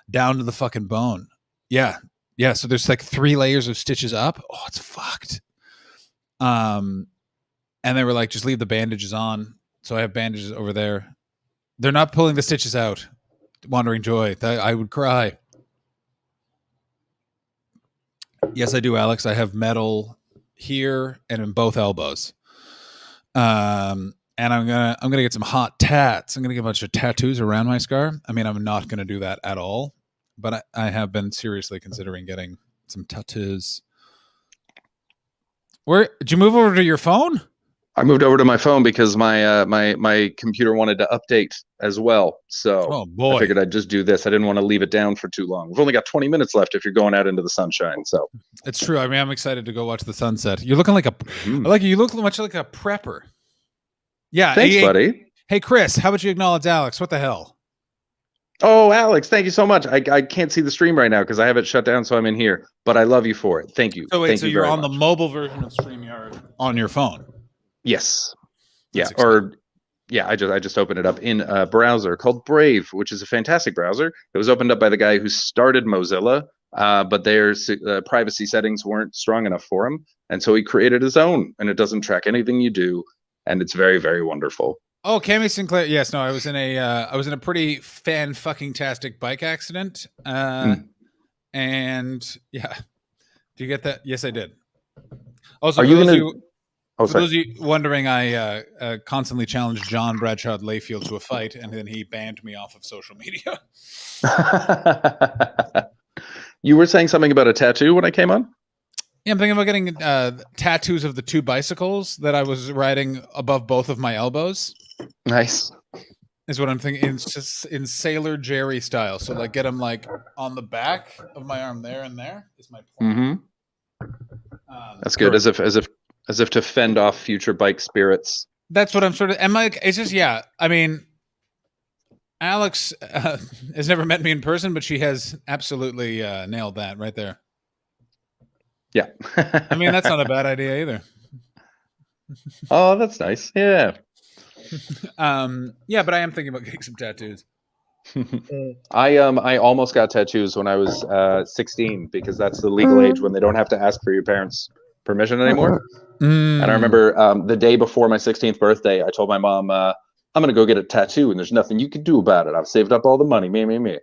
down to the fucking bone. Yeah. Yeah. So there's like 3 layers of stitches up. Oh, it's fucked. And they were like, just leave the bandages on. So I have bandages over there. They're not pulling the stitches out. Wandering Joy. I would cry. Yes, I do, Alex. I have metal here and in both elbows. And I'm gonna get some hot tats. I'm gonna get a bunch of tattoos around my scar. I mean, I'm not gonna do that at all, but I have been seriously considering getting some tattoos. Where did you move over to your phone? I moved over to my phone because my computer wanted to update as well. So oh boy. I figured I'd just do this. I didn't want to leave it down for too long. We've only got 20 minutes left if you're going out into the sunshine. So it's true. I mean, I'm excited to go watch the sunset. You're looking like you look much like a prepper. Yeah. Thanks, buddy. Hey, Chris, how about you acknowledge Alex? What the hell? Oh, Alex, thank you so much. I can't see the stream right now because I have it shut down, so I'm in here. But I love you for it. Thank you. So wait, so you're on the mobile version of StreamYard on your phone? Yes. Yeah. Or yeah, I just opened it up in a browser called Brave, which is a fantastic browser. It was opened up by the guy who started Mozilla, but their privacy settings weren't strong enough for him, and so he created his own, and it doesn't track anything you do, and it's very, very wonderful. Oh, Cammy Sinclair. Yes, no, I was in a pretty fan-fucking-tastic bike accident, and yeah, do you get that? Yes, I did. Also, are you gonna? For those of you wondering, I constantly challenged John Bradshaw Layfield to a fight, and then he banned me off of social media. You were saying something about a tattoo when I came on? Yeah, I'm thinking about getting tattoos of the two bicycles that I was riding above both of my elbows. Nice. Is what I'm thinking. It's just in Sailor Jerry style. So like get them like on the back of my arm there and there is my plan. That's good. As if to fend off future bike spirits. That's what I'm sort of. And like, it's just, yeah. I mean, Alex has never met me in person, but she has absolutely nailed that right there. Yeah. I mean, that's not a bad idea either. Oh, that's nice. Yeah. Yeah, but I am thinking about getting some tattoos. I almost got tattoos when I was 16 because that's the legal age when they don't have to ask for your parents' permission anymore. And I remember the day before my 16th birthday, I told my mom, I'm going to go get a tattoo and there's nothing you can do about it. I've saved up all the money, me.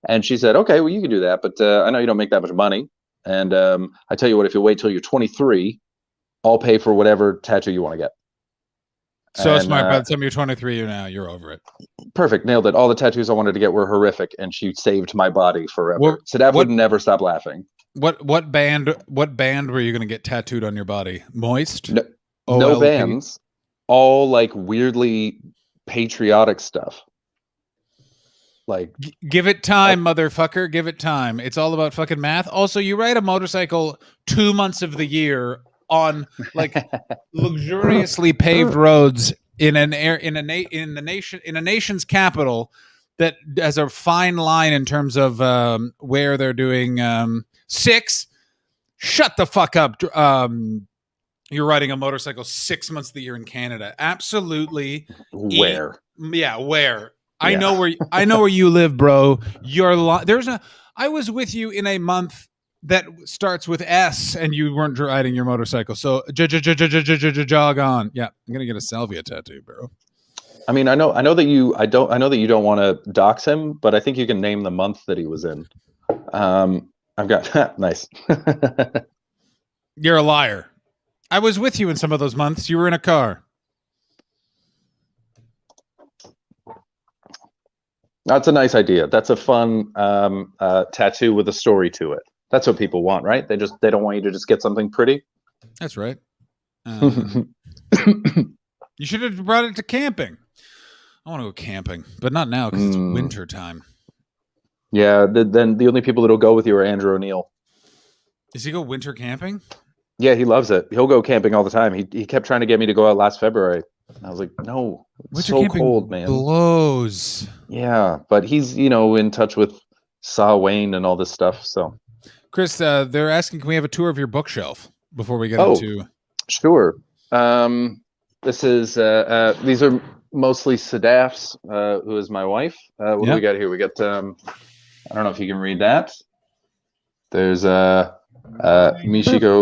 And she said, okay, well, you can do that, but I know you don't make that much money. And I tell you what, if you wait till you're 23, I'll pay for whatever tattoo you want to get. So smart. By the time you're 23, you're over it. Perfect. Nailed it. All the tattoos I wanted to get were horrific, and she saved my body forever. Sadaf would never stop laughing. What band were you going to get tattooed on your body? Moist? No bands. All like weirdly patriotic stuff. Like, give it time, motherfucker. Give it time. It's all about fucking math. Also, you ride a motorcycle 2 months of the year on like luxuriously paved roads in a nation's capital that has a fine line in terms of where they're doing 6. Shut the fuck up. You're riding a motorcycle 6 months of the year in Canada. Absolutely. Where? Where? I know where you live, bro. I was with you in a month that starts with S, and you weren't riding your motorcycle. So jog on. Yeah, I'm gonna get a salvia tattoo, bro. I mean, I know that you don't want to dox him, but I think you can name the month that he was in. I've got nice. You're a liar. I was with you in some of those months. You were in a car. That's a nice idea. That's a fun tattoo with a story to it. That's what people want, right? They don't want you to just get something pretty. That's right. You should have brought it to camping. I want to go camping, but not now because it's winter time. Yeah, then the only people that'll go with you are Andrew O'Neill. Does he go winter camping? Yeah, he loves it. He'll go camping all the time. He kept trying to get me to go out last February. I was like, no, it's so cold, man. Blows. Yeah, but he's in touch with Saw Wayne and all this stuff. So, Chris, they're asking, can we have a tour of your bookshelf before we get into? Sure. This is these are mostly Sadaf's, who is my wife. What do we got here? We got I don't know if you can read that. There's Michiko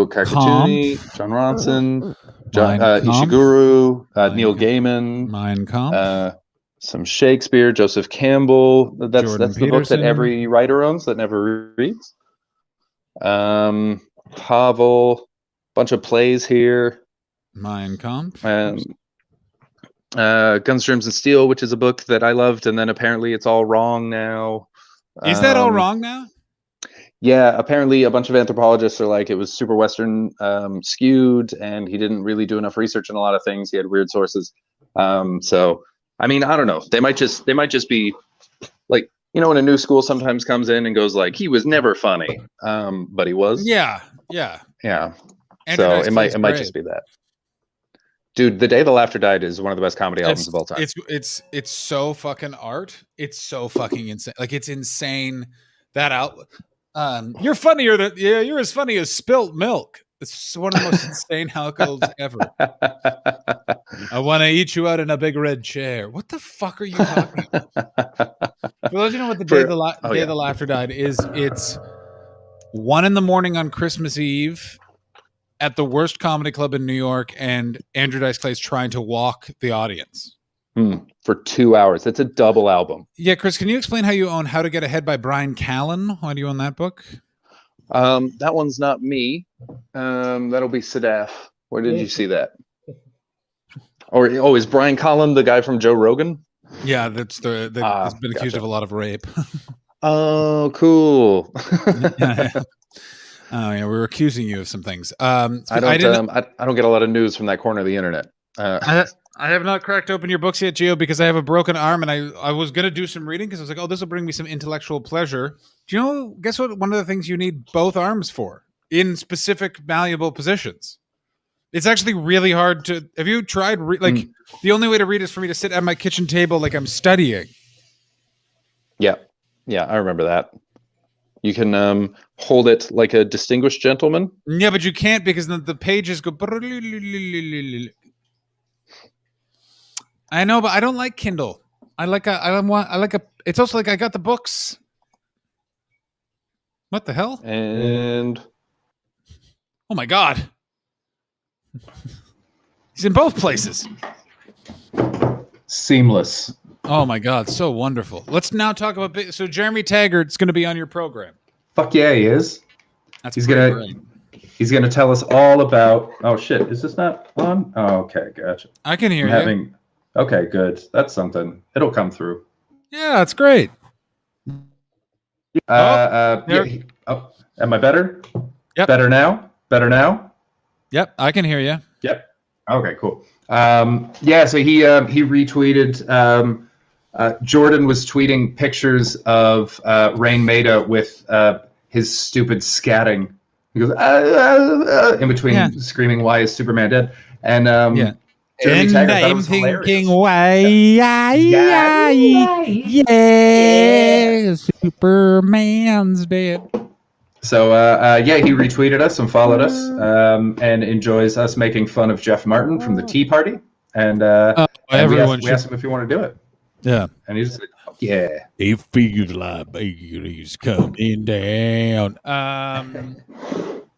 Kakutuni, John Ronson, Ishiguro, Neil Gaiman, Mein Kampf, some Shakespeare, Joseph Campbell. That's the book that every writer owns that never reads. Havel, bunch of plays here. Mein Kampf. Guns, Germs, and Steel, which is a book that I loved, and then apparently it's all wrong now. Is that all wrong now? Yeah, apparently a bunch of anthropologists are like it was super Western skewed, and he didn't really do enough research on a lot of things. He had weird sources. So I mean, I don't know. They might just be like, when a new school sometimes comes in and goes like, he was never funny, but he was. Yeah. So it might just be that. Dude, The Day the Laughter Died is one of the best comedy albums of all time. It's so fucking art. It's so fucking insane. Like, it's insane that out. You're funnier than you're as funny as spilt milk. It's one of the most insane howls ever. I want to eat you out in a big red chair. What the fuck are you talking about? For those who know what the day, of the Laughter died is, it's 1 a.m. on Christmas Eve at the worst comedy club in New York, and Andrew Dice Clay's trying to walk the audience. For 2 hours. It's a double album. Yeah, Chris, can you explain how you own How to Get Ahead by Brian Callen? Why do you own that book? That one's not me. That'll be Sadaf. Where did you see that? Is Brian Callen the guy from Joe Rogan? Yeah, that's he's been accused of a lot of rape. Oh, cool. Yeah. Oh yeah, we're accusing you of some things. I don't get a lot of news from that corner of the internet. I have not cracked open your books yet, Gio, because I have a broken arm, and I was going to do some reading because I was like, oh, this will bring me some intellectual pleasure. Do you know, guess what? One of the things you need both arms for in specific malleable positions. It's actually really hard to, have you tried, the only way to read is for me to sit at my kitchen table like I'm studying. Yeah. Yeah, I remember that. You can hold it like a distinguished gentleman. Yeah, but you can't because the pages go. I know, but I don't like Kindle. It's also like I got the books. What the hell? And oh my God, he's in both places. Seamless. Oh my God, so wonderful. Let's now talk about so Jeremy Taggart's going to be on your program. Fuck yeah, he is. He's gonna tell us all about. Oh shit, is this not on? Oh, okay, gotcha. I can hear you. Okay, good. That's something. It'll come through. Yeah, that's great. Am I better? Yep. Better now? Yep, I can hear you. Yep. Okay, cool. So he retweeted. Jordan was tweeting pictures of Rain Maida with his stupid scatting. He goes in between screaming, "Why is Superman dead?" And Jeremy Taggart thought it was thinking, why? Yeah, Superman's dead. So he retweeted us and followed us, and enjoys us making fun of Jeff Martin from the Tea Party. And we asked him if he wanted to do it. Yeah, and he's like, "Yeah." He feels like he's coming down.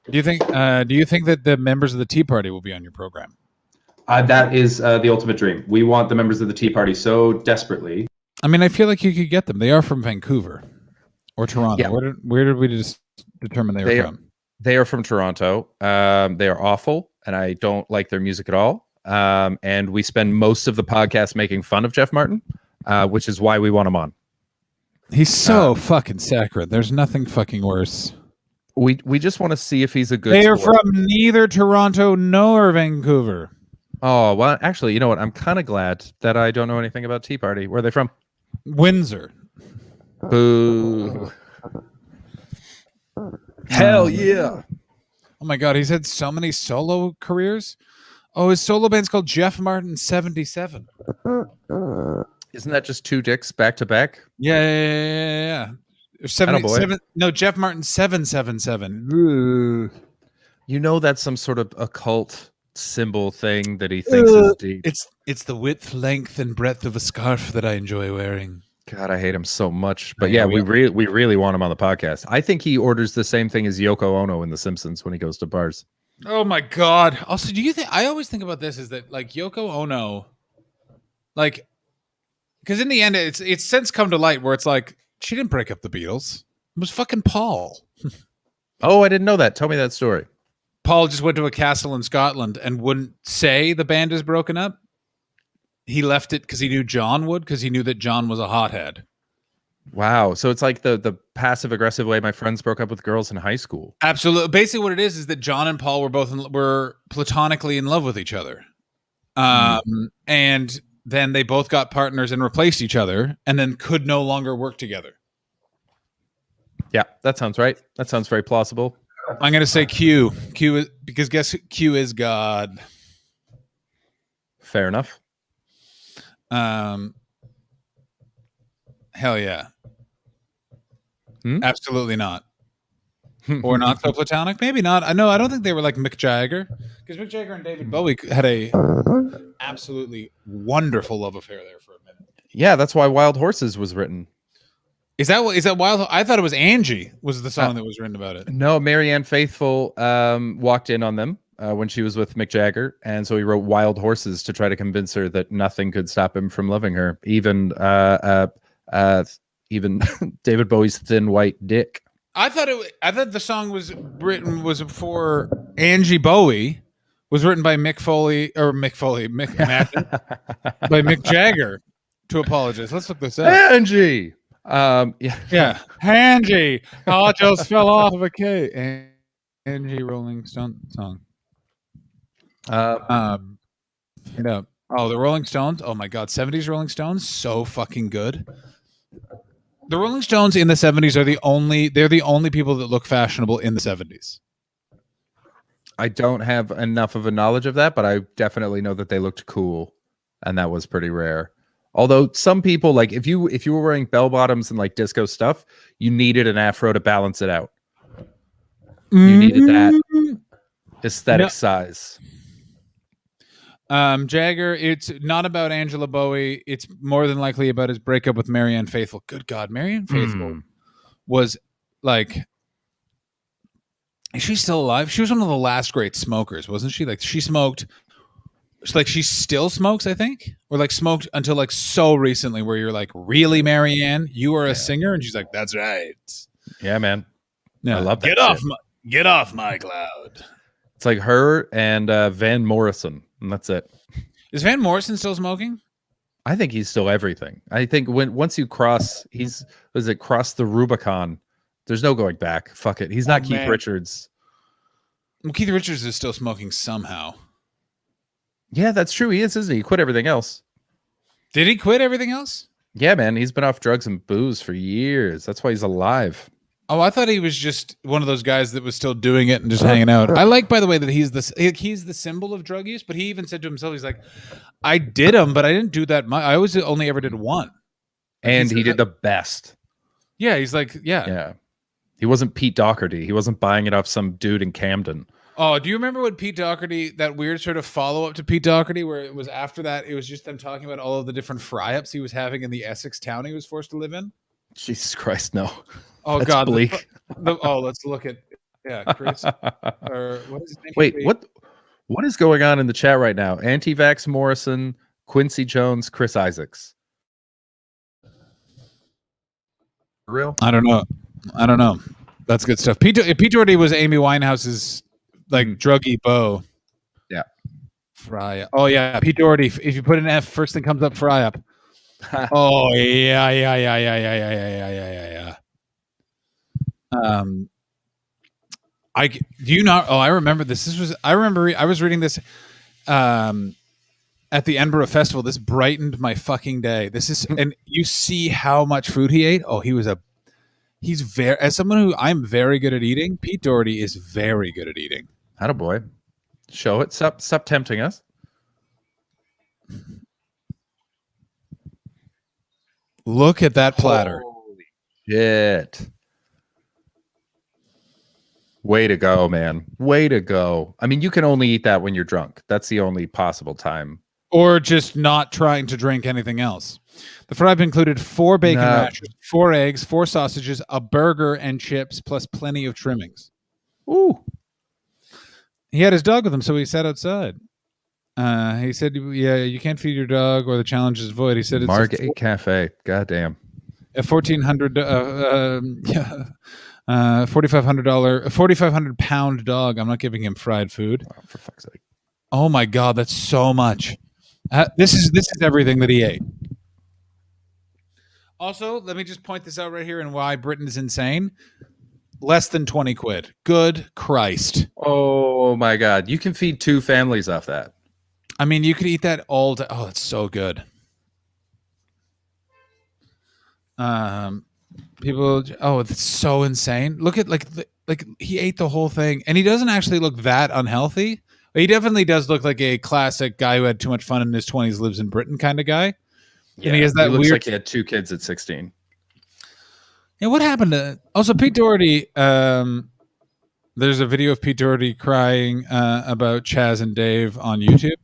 Do you think that the members of the Tea Party will be on your program? That is the ultimate dream. We want the members of the Tea Party so desperately. I mean, I feel like you could get them. They are from Vancouver or Toronto. Yeah. Where did we just determine they were from? They are from Toronto. They are awful, and I don't like their music at all. And we spend most of the podcast making fun of Jeff Martin, which is why we want him on. He's so fucking saccharine. There's nothing fucking worse. We just want to see if he's a good. They are from neither Toronto nor Vancouver. Oh, well, actually, you know what? I'm kind of glad that I don't know anything about Tea Party. Where are they from? Windsor. Boo. Hell yeah. Oh my God, he's had so many solo careers. Oh, his solo band's called Jeff Martin 77. Isn't that just two dicks back to back? Yeah. No, Jeff Martin 777. You know that's some sort of occult symbol thing that he thinks is deep. It's the width, length, and breadth of a scarf that I enjoy wearing. God, I hate him so much. But yeah, we really want him on the podcast. I think he orders the same thing as Yoko Ono in The Simpsons when he goes to bars. Oh my God. Also, do you think, I always think about this is that like Yoko Ono, like, because in the end it's since come to light where it's like she didn't break up the Beatles. It was fucking Paul. Oh, I didn't know that. Tell me that story. Paul just went to a castle in Scotland and wouldn't say the band is broken up. He left it because he knew John would, because he knew that John was a hothead. Wow. So it's like the passive aggressive way my friends broke up with girls in high school. Absolutely. Basically what it is that John and Paul were platonically in love with each other. And then they both got partners and replaced each other and then could no longer work together. Yeah, that sounds right. That sounds very plausible. I'm going to say Q. Q is, because guess who? Q is God. Fair enough. Hell yeah. Absolutely not. or not so platonic. Maybe not. I don't think they were like Mick Jagger, because Mick Jagger and David Bowie had a absolutely wonderful love affair there for a minute. Yeah, that's why Wild Horses was written. Is that Wild? I thought it was Angie was the song that was written about it. No, Marianne Faithfull walked in on them when she was with Mick Jagger, and so he wrote Wild Horses to try to convince her that nothing could stop him from loving her, even David Bowie's thin white dick. I thought the song was for Angie Bowie, was written by Mick Madden, by Mick Jagger to apologize. Let's look this up. Angie. Yeah. Angie. I just fell off of a cake. Angie Rolling Stone song. You know. Oh, the Rolling Stones. Oh my God, 70s Rolling Stones, so fucking good. The Rolling Stones in the 70s are the only people that look fashionable in the 70s. I don't have enough of a knowledge of that, but I definitely know that they looked cool, and that was pretty rare. Although some people, like if you were wearing bell bottoms and like disco stuff, you needed an afro to balance it out. You needed that aesthetic size. Jagger, it's not about Angela Bowie. It's more than likely about his breakup with Marianne Faithfull. Good God, Marianne Faithfull was like, is she still alive? She was one of the last great smokers, wasn't she? Like she smoked, like she still smokes, I think, or like smoked until like so recently, where you're like, really, Marianne, you are a singer, and she's like, that's right. Yeah, man. No, I love that. Get off my cloud. It's like her and Van Morrison, and that's it. Is Van Morrison still smoking? I think he's still everything. I think once you cross the Rubicon, there's no going back. Fuck it. He's not Keith Richards. Well, Keith Richards is still smoking somehow. Yeah, that's true. He is, isn't he? He quit everything else. Did he quit everything else? Yeah, man. He's been off drugs and booze for years. That's why he's alive. Oh, I thought he was just one of those guys that was still doing it and just hanging out. I like, by the way, that he's the symbol of drug use, but he even said to himself, he's like, I did them, but I didn't do that much. I always only ever did one. And he did the best. Yeah, he's like, yeah. He wasn't Pete Doherty. He wasn't buying it off some dude in Camden. Oh, do you remember what Pete Doherty, that weird sort of follow-up to Pete Doherty, where it was after that, it was just them talking about all of the different fry-ups he was having in the Essex town he was forced to live in? Jesus Christ, no. Oh, that's God. bleak. Let's look at, Chris. Or what is his name? Wait, what is going on in the chat right now? Anti-Vax Morrison, Quincy Jones, Chris Isaacs. Real? I don't know. That's good stuff. Pete Doherty was Amy Winehouse's like druggy beau. Yeah. Fry. Oh yeah, Pete Doherty. If you put an F, first thing comes up. Fry up. Oh yeah. I remember this. I was reading this at the Edinburgh Festival. This brightened my fucking day. And you see how much food he ate. Oh, he's very, as someone who I'm very good at eating, Pete Doherty is very good at eating. Attaboy. Show it. Stop tempting us. Look at that platter. Holy shit. Way to go, man. Way to go. I mean, you can only eat that when you're drunk. That's the only possible time. Or just not trying to drink anything else. The fry included 4 bacon rashers, 4 eggs, 4 sausages, a burger, and chips, plus plenty of trimmings. Ooh. He had his dog with him, so he sat outside. He said, yeah, you can't feed your dog or the challenge is void. He said it's Margate Cafe. Goddamn. A $4,500 dog. I'm not giving him fried food. Oh, for fuck's sake. Oh my God, that's so much. This is everything that he ate. Also, let me just point this out right here and why Britain is insane. Less than 20 quid. Good Christ. Oh my God. You can feed 2 families off that. I mean, you could eat that all day. Oh, it's so good. People, it's so insane. Look at like he ate the whole thing, and he doesn't actually look that unhealthy. He definitely does look like a classic guy who had too much fun in his 20s, lives in Britain kind of guy. Yeah, and he has that looks weird. Like he had 2 kids at 16. Yeah, what happened to? Also, Pete Doherty. There's a video of Pete Doherty crying about Chaz and Dave on YouTube.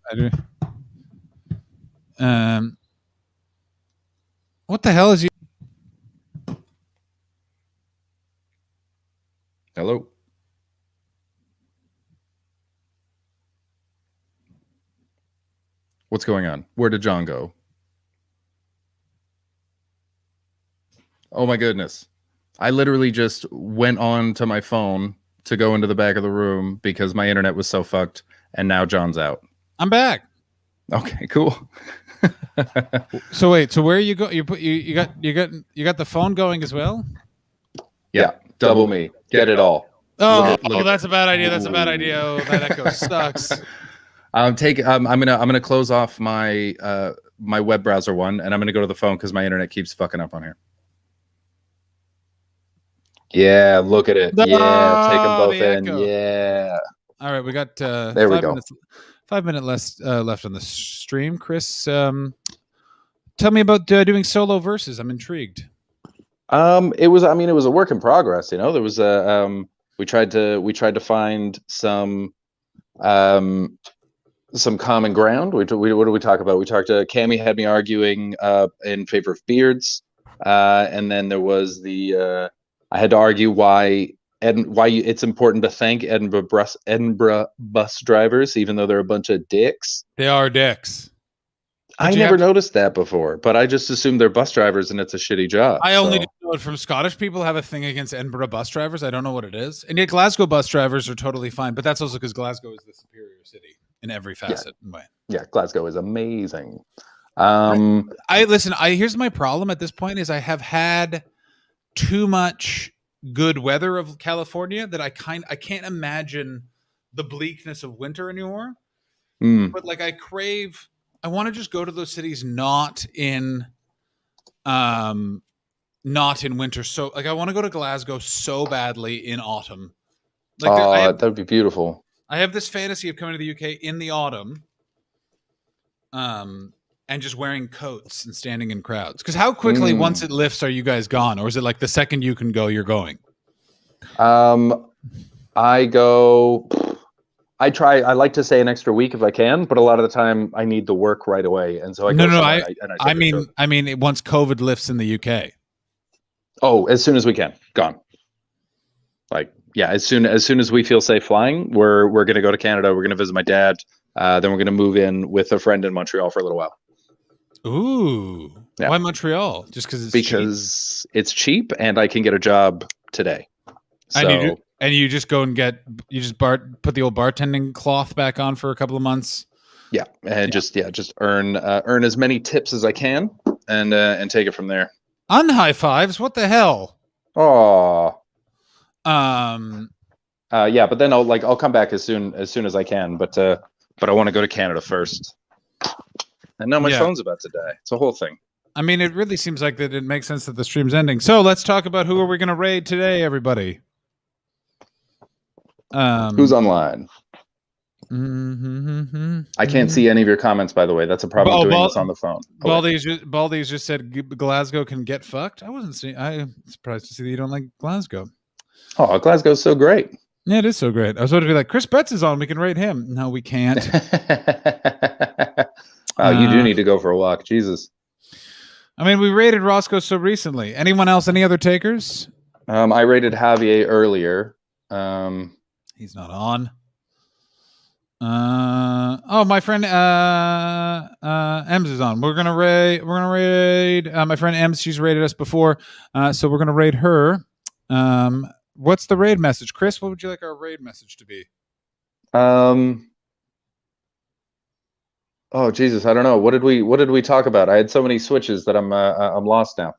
What the hell is you? Hello. What's going on? Where did John go? Oh my goodness. I literally just went on to my phone to go into the back of the room because my internet was so fucked, and now John's out. I'm back. Okay, cool. So wait, so where you go? You got the phone going as well? Yeah, double me. Get it all. Oh, that's a bad idea. That's a bad idea. Oh, that echo sucks. I'm gonna close off my my web browser one, and I'm gonna go to the phone because my internet keeps fucking up on here. Yeah, look at it. Yeah, take them both in. Echo. Yeah. All right, we got there we go. 5 minutes left on the stream. Chris, tell me about doing solo verses. I'm intrigued. It was a work in progress. You know, there was we tried to find some common ground. What did we talk about? We talked to Cammy had me arguing in favor of beards, and then there was the I had to argue why it's important to thank Edinburgh bus drivers, even though they're a bunch of dicks. They are dicks. I never noticed that before, but I just assumed they're bus drivers and it's a shitty job. I only know it from Scottish people have a thing against Edinburgh bus drivers. I don't know what it is. And yet Glasgow bus drivers are totally fine, but that's also because Glasgow is the superior city in every facet. Yeah, Glasgow is amazing. Here's my problem at this point is I have had too much good weather of California that I can't imagine the bleakness of winter anymore. But like I want to just go to those cities not in winter. So like I want to go to Glasgow so badly in autumn. Like that'd be beautiful. I have this fantasy of coming to the UK in the autumn. And just wearing coats and standing in crowds. Because how quickly, once it lifts, are you guys gone? Or is it like the second you can go, you're going? I like to stay an extra week if I can, but a lot of the time I need the work right away. And so I mean once COVID lifts in the UK. Oh, as soon as we can. Gone. Like, yeah, as soon as we feel safe flying, we're going to go to Canada. We're going to visit my dad. Then we're going to move in with a friend in Montreal for a little while. Ooh. Yeah. Why Montreal? Just because it's cheap and I can get a job today. So, and you just go and put the old bartending cloth back on for a couple of months. Yeah, and just earn as many tips as I can and take it from there. Unhigh fives? What the hell? Oh. Yeah, but then I'll come back as soon as I can, but I want to go to Canada first. And now my phone's about to die. It's a whole thing. I mean, it really seems like that it makes sense that the stream's ending. So let's talk about who are we going to raid today, everybody. Who's online? I can't see any of your comments, by the way. That's a problem doing this on the phone. Baldy's just said Glasgow can get fucked. I'm surprised to see that you don't like Glasgow. Oh, Glasgow's so great. Yeah, it is so great. I was about to be like, Chris Betts is on. We can rate him. No, we can't. You do need to go for a walk. Jesus. I mean, we rated Roscoe so recently. Anyone else? Any other takers? I rated Javier earlier. He's not on. My friend Ems is on. We're gonna raid my friend Ems. She's rated us before, so we're gonna raid her. What's the raid message, Chris? What would you like our raid message to be? Oh Jesus, I don't know. What did we talk about? I had so many switches that I'm lost now.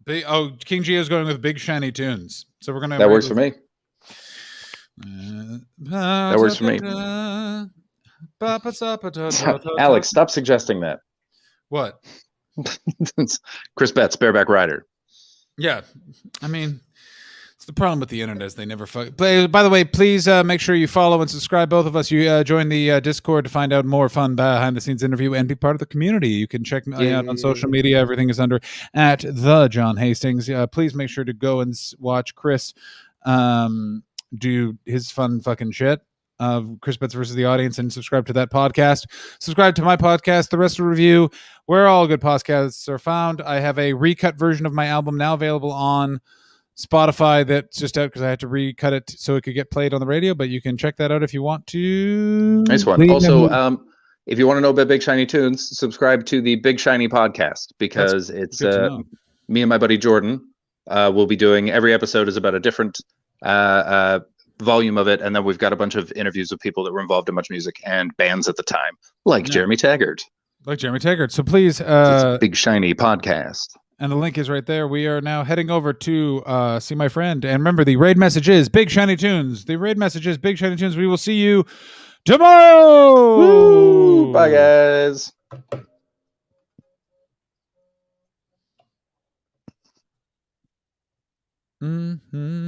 King Gio's going with Big Shiny Tunes, so we're gonna. That works for me. That works for me. Alex, stop suggesting that. What? Chris Betts, Bareback Rider. Yeah, I mean, It's the problem with the internet is they never by the way, please make sure you follow and subscribe, both of us. You join the Discord to find out more fun behind the scenes interview and be part of the community. You can check me out on social media. Everything is under at the John Hastings. Please make sure to go and watch Chris do his fun fucking shit of Chris Betts versus the Audience, and subscribe to that podcast. Subscribe to my podcast, The Rest of Review, where all good podcasts are found. I have a recut version of my album now available on Spotify that's just out because I had to recut it so it could get played on the radio, but you can check that out if you want to. Nice one. Also, if you want to know about Big Shiny Tunes, subscribe to the Big Shiny podcast, because it's me and my buddy Jordan will be doing, every episode is about a different volume of it, and then we've got a bunch of interviews with people that were involved in Much Music and bands at the time, like Jeremy Taggart. So please, it's Big Shiny podcast. And the link is right there. We are now heading over to see my friend. And remember, the raid message is Big Shiny Tunes. The raid message is Big Shiny Tunes. We will see you tomorrow. Woo! Bye, guys. Mm-hmm.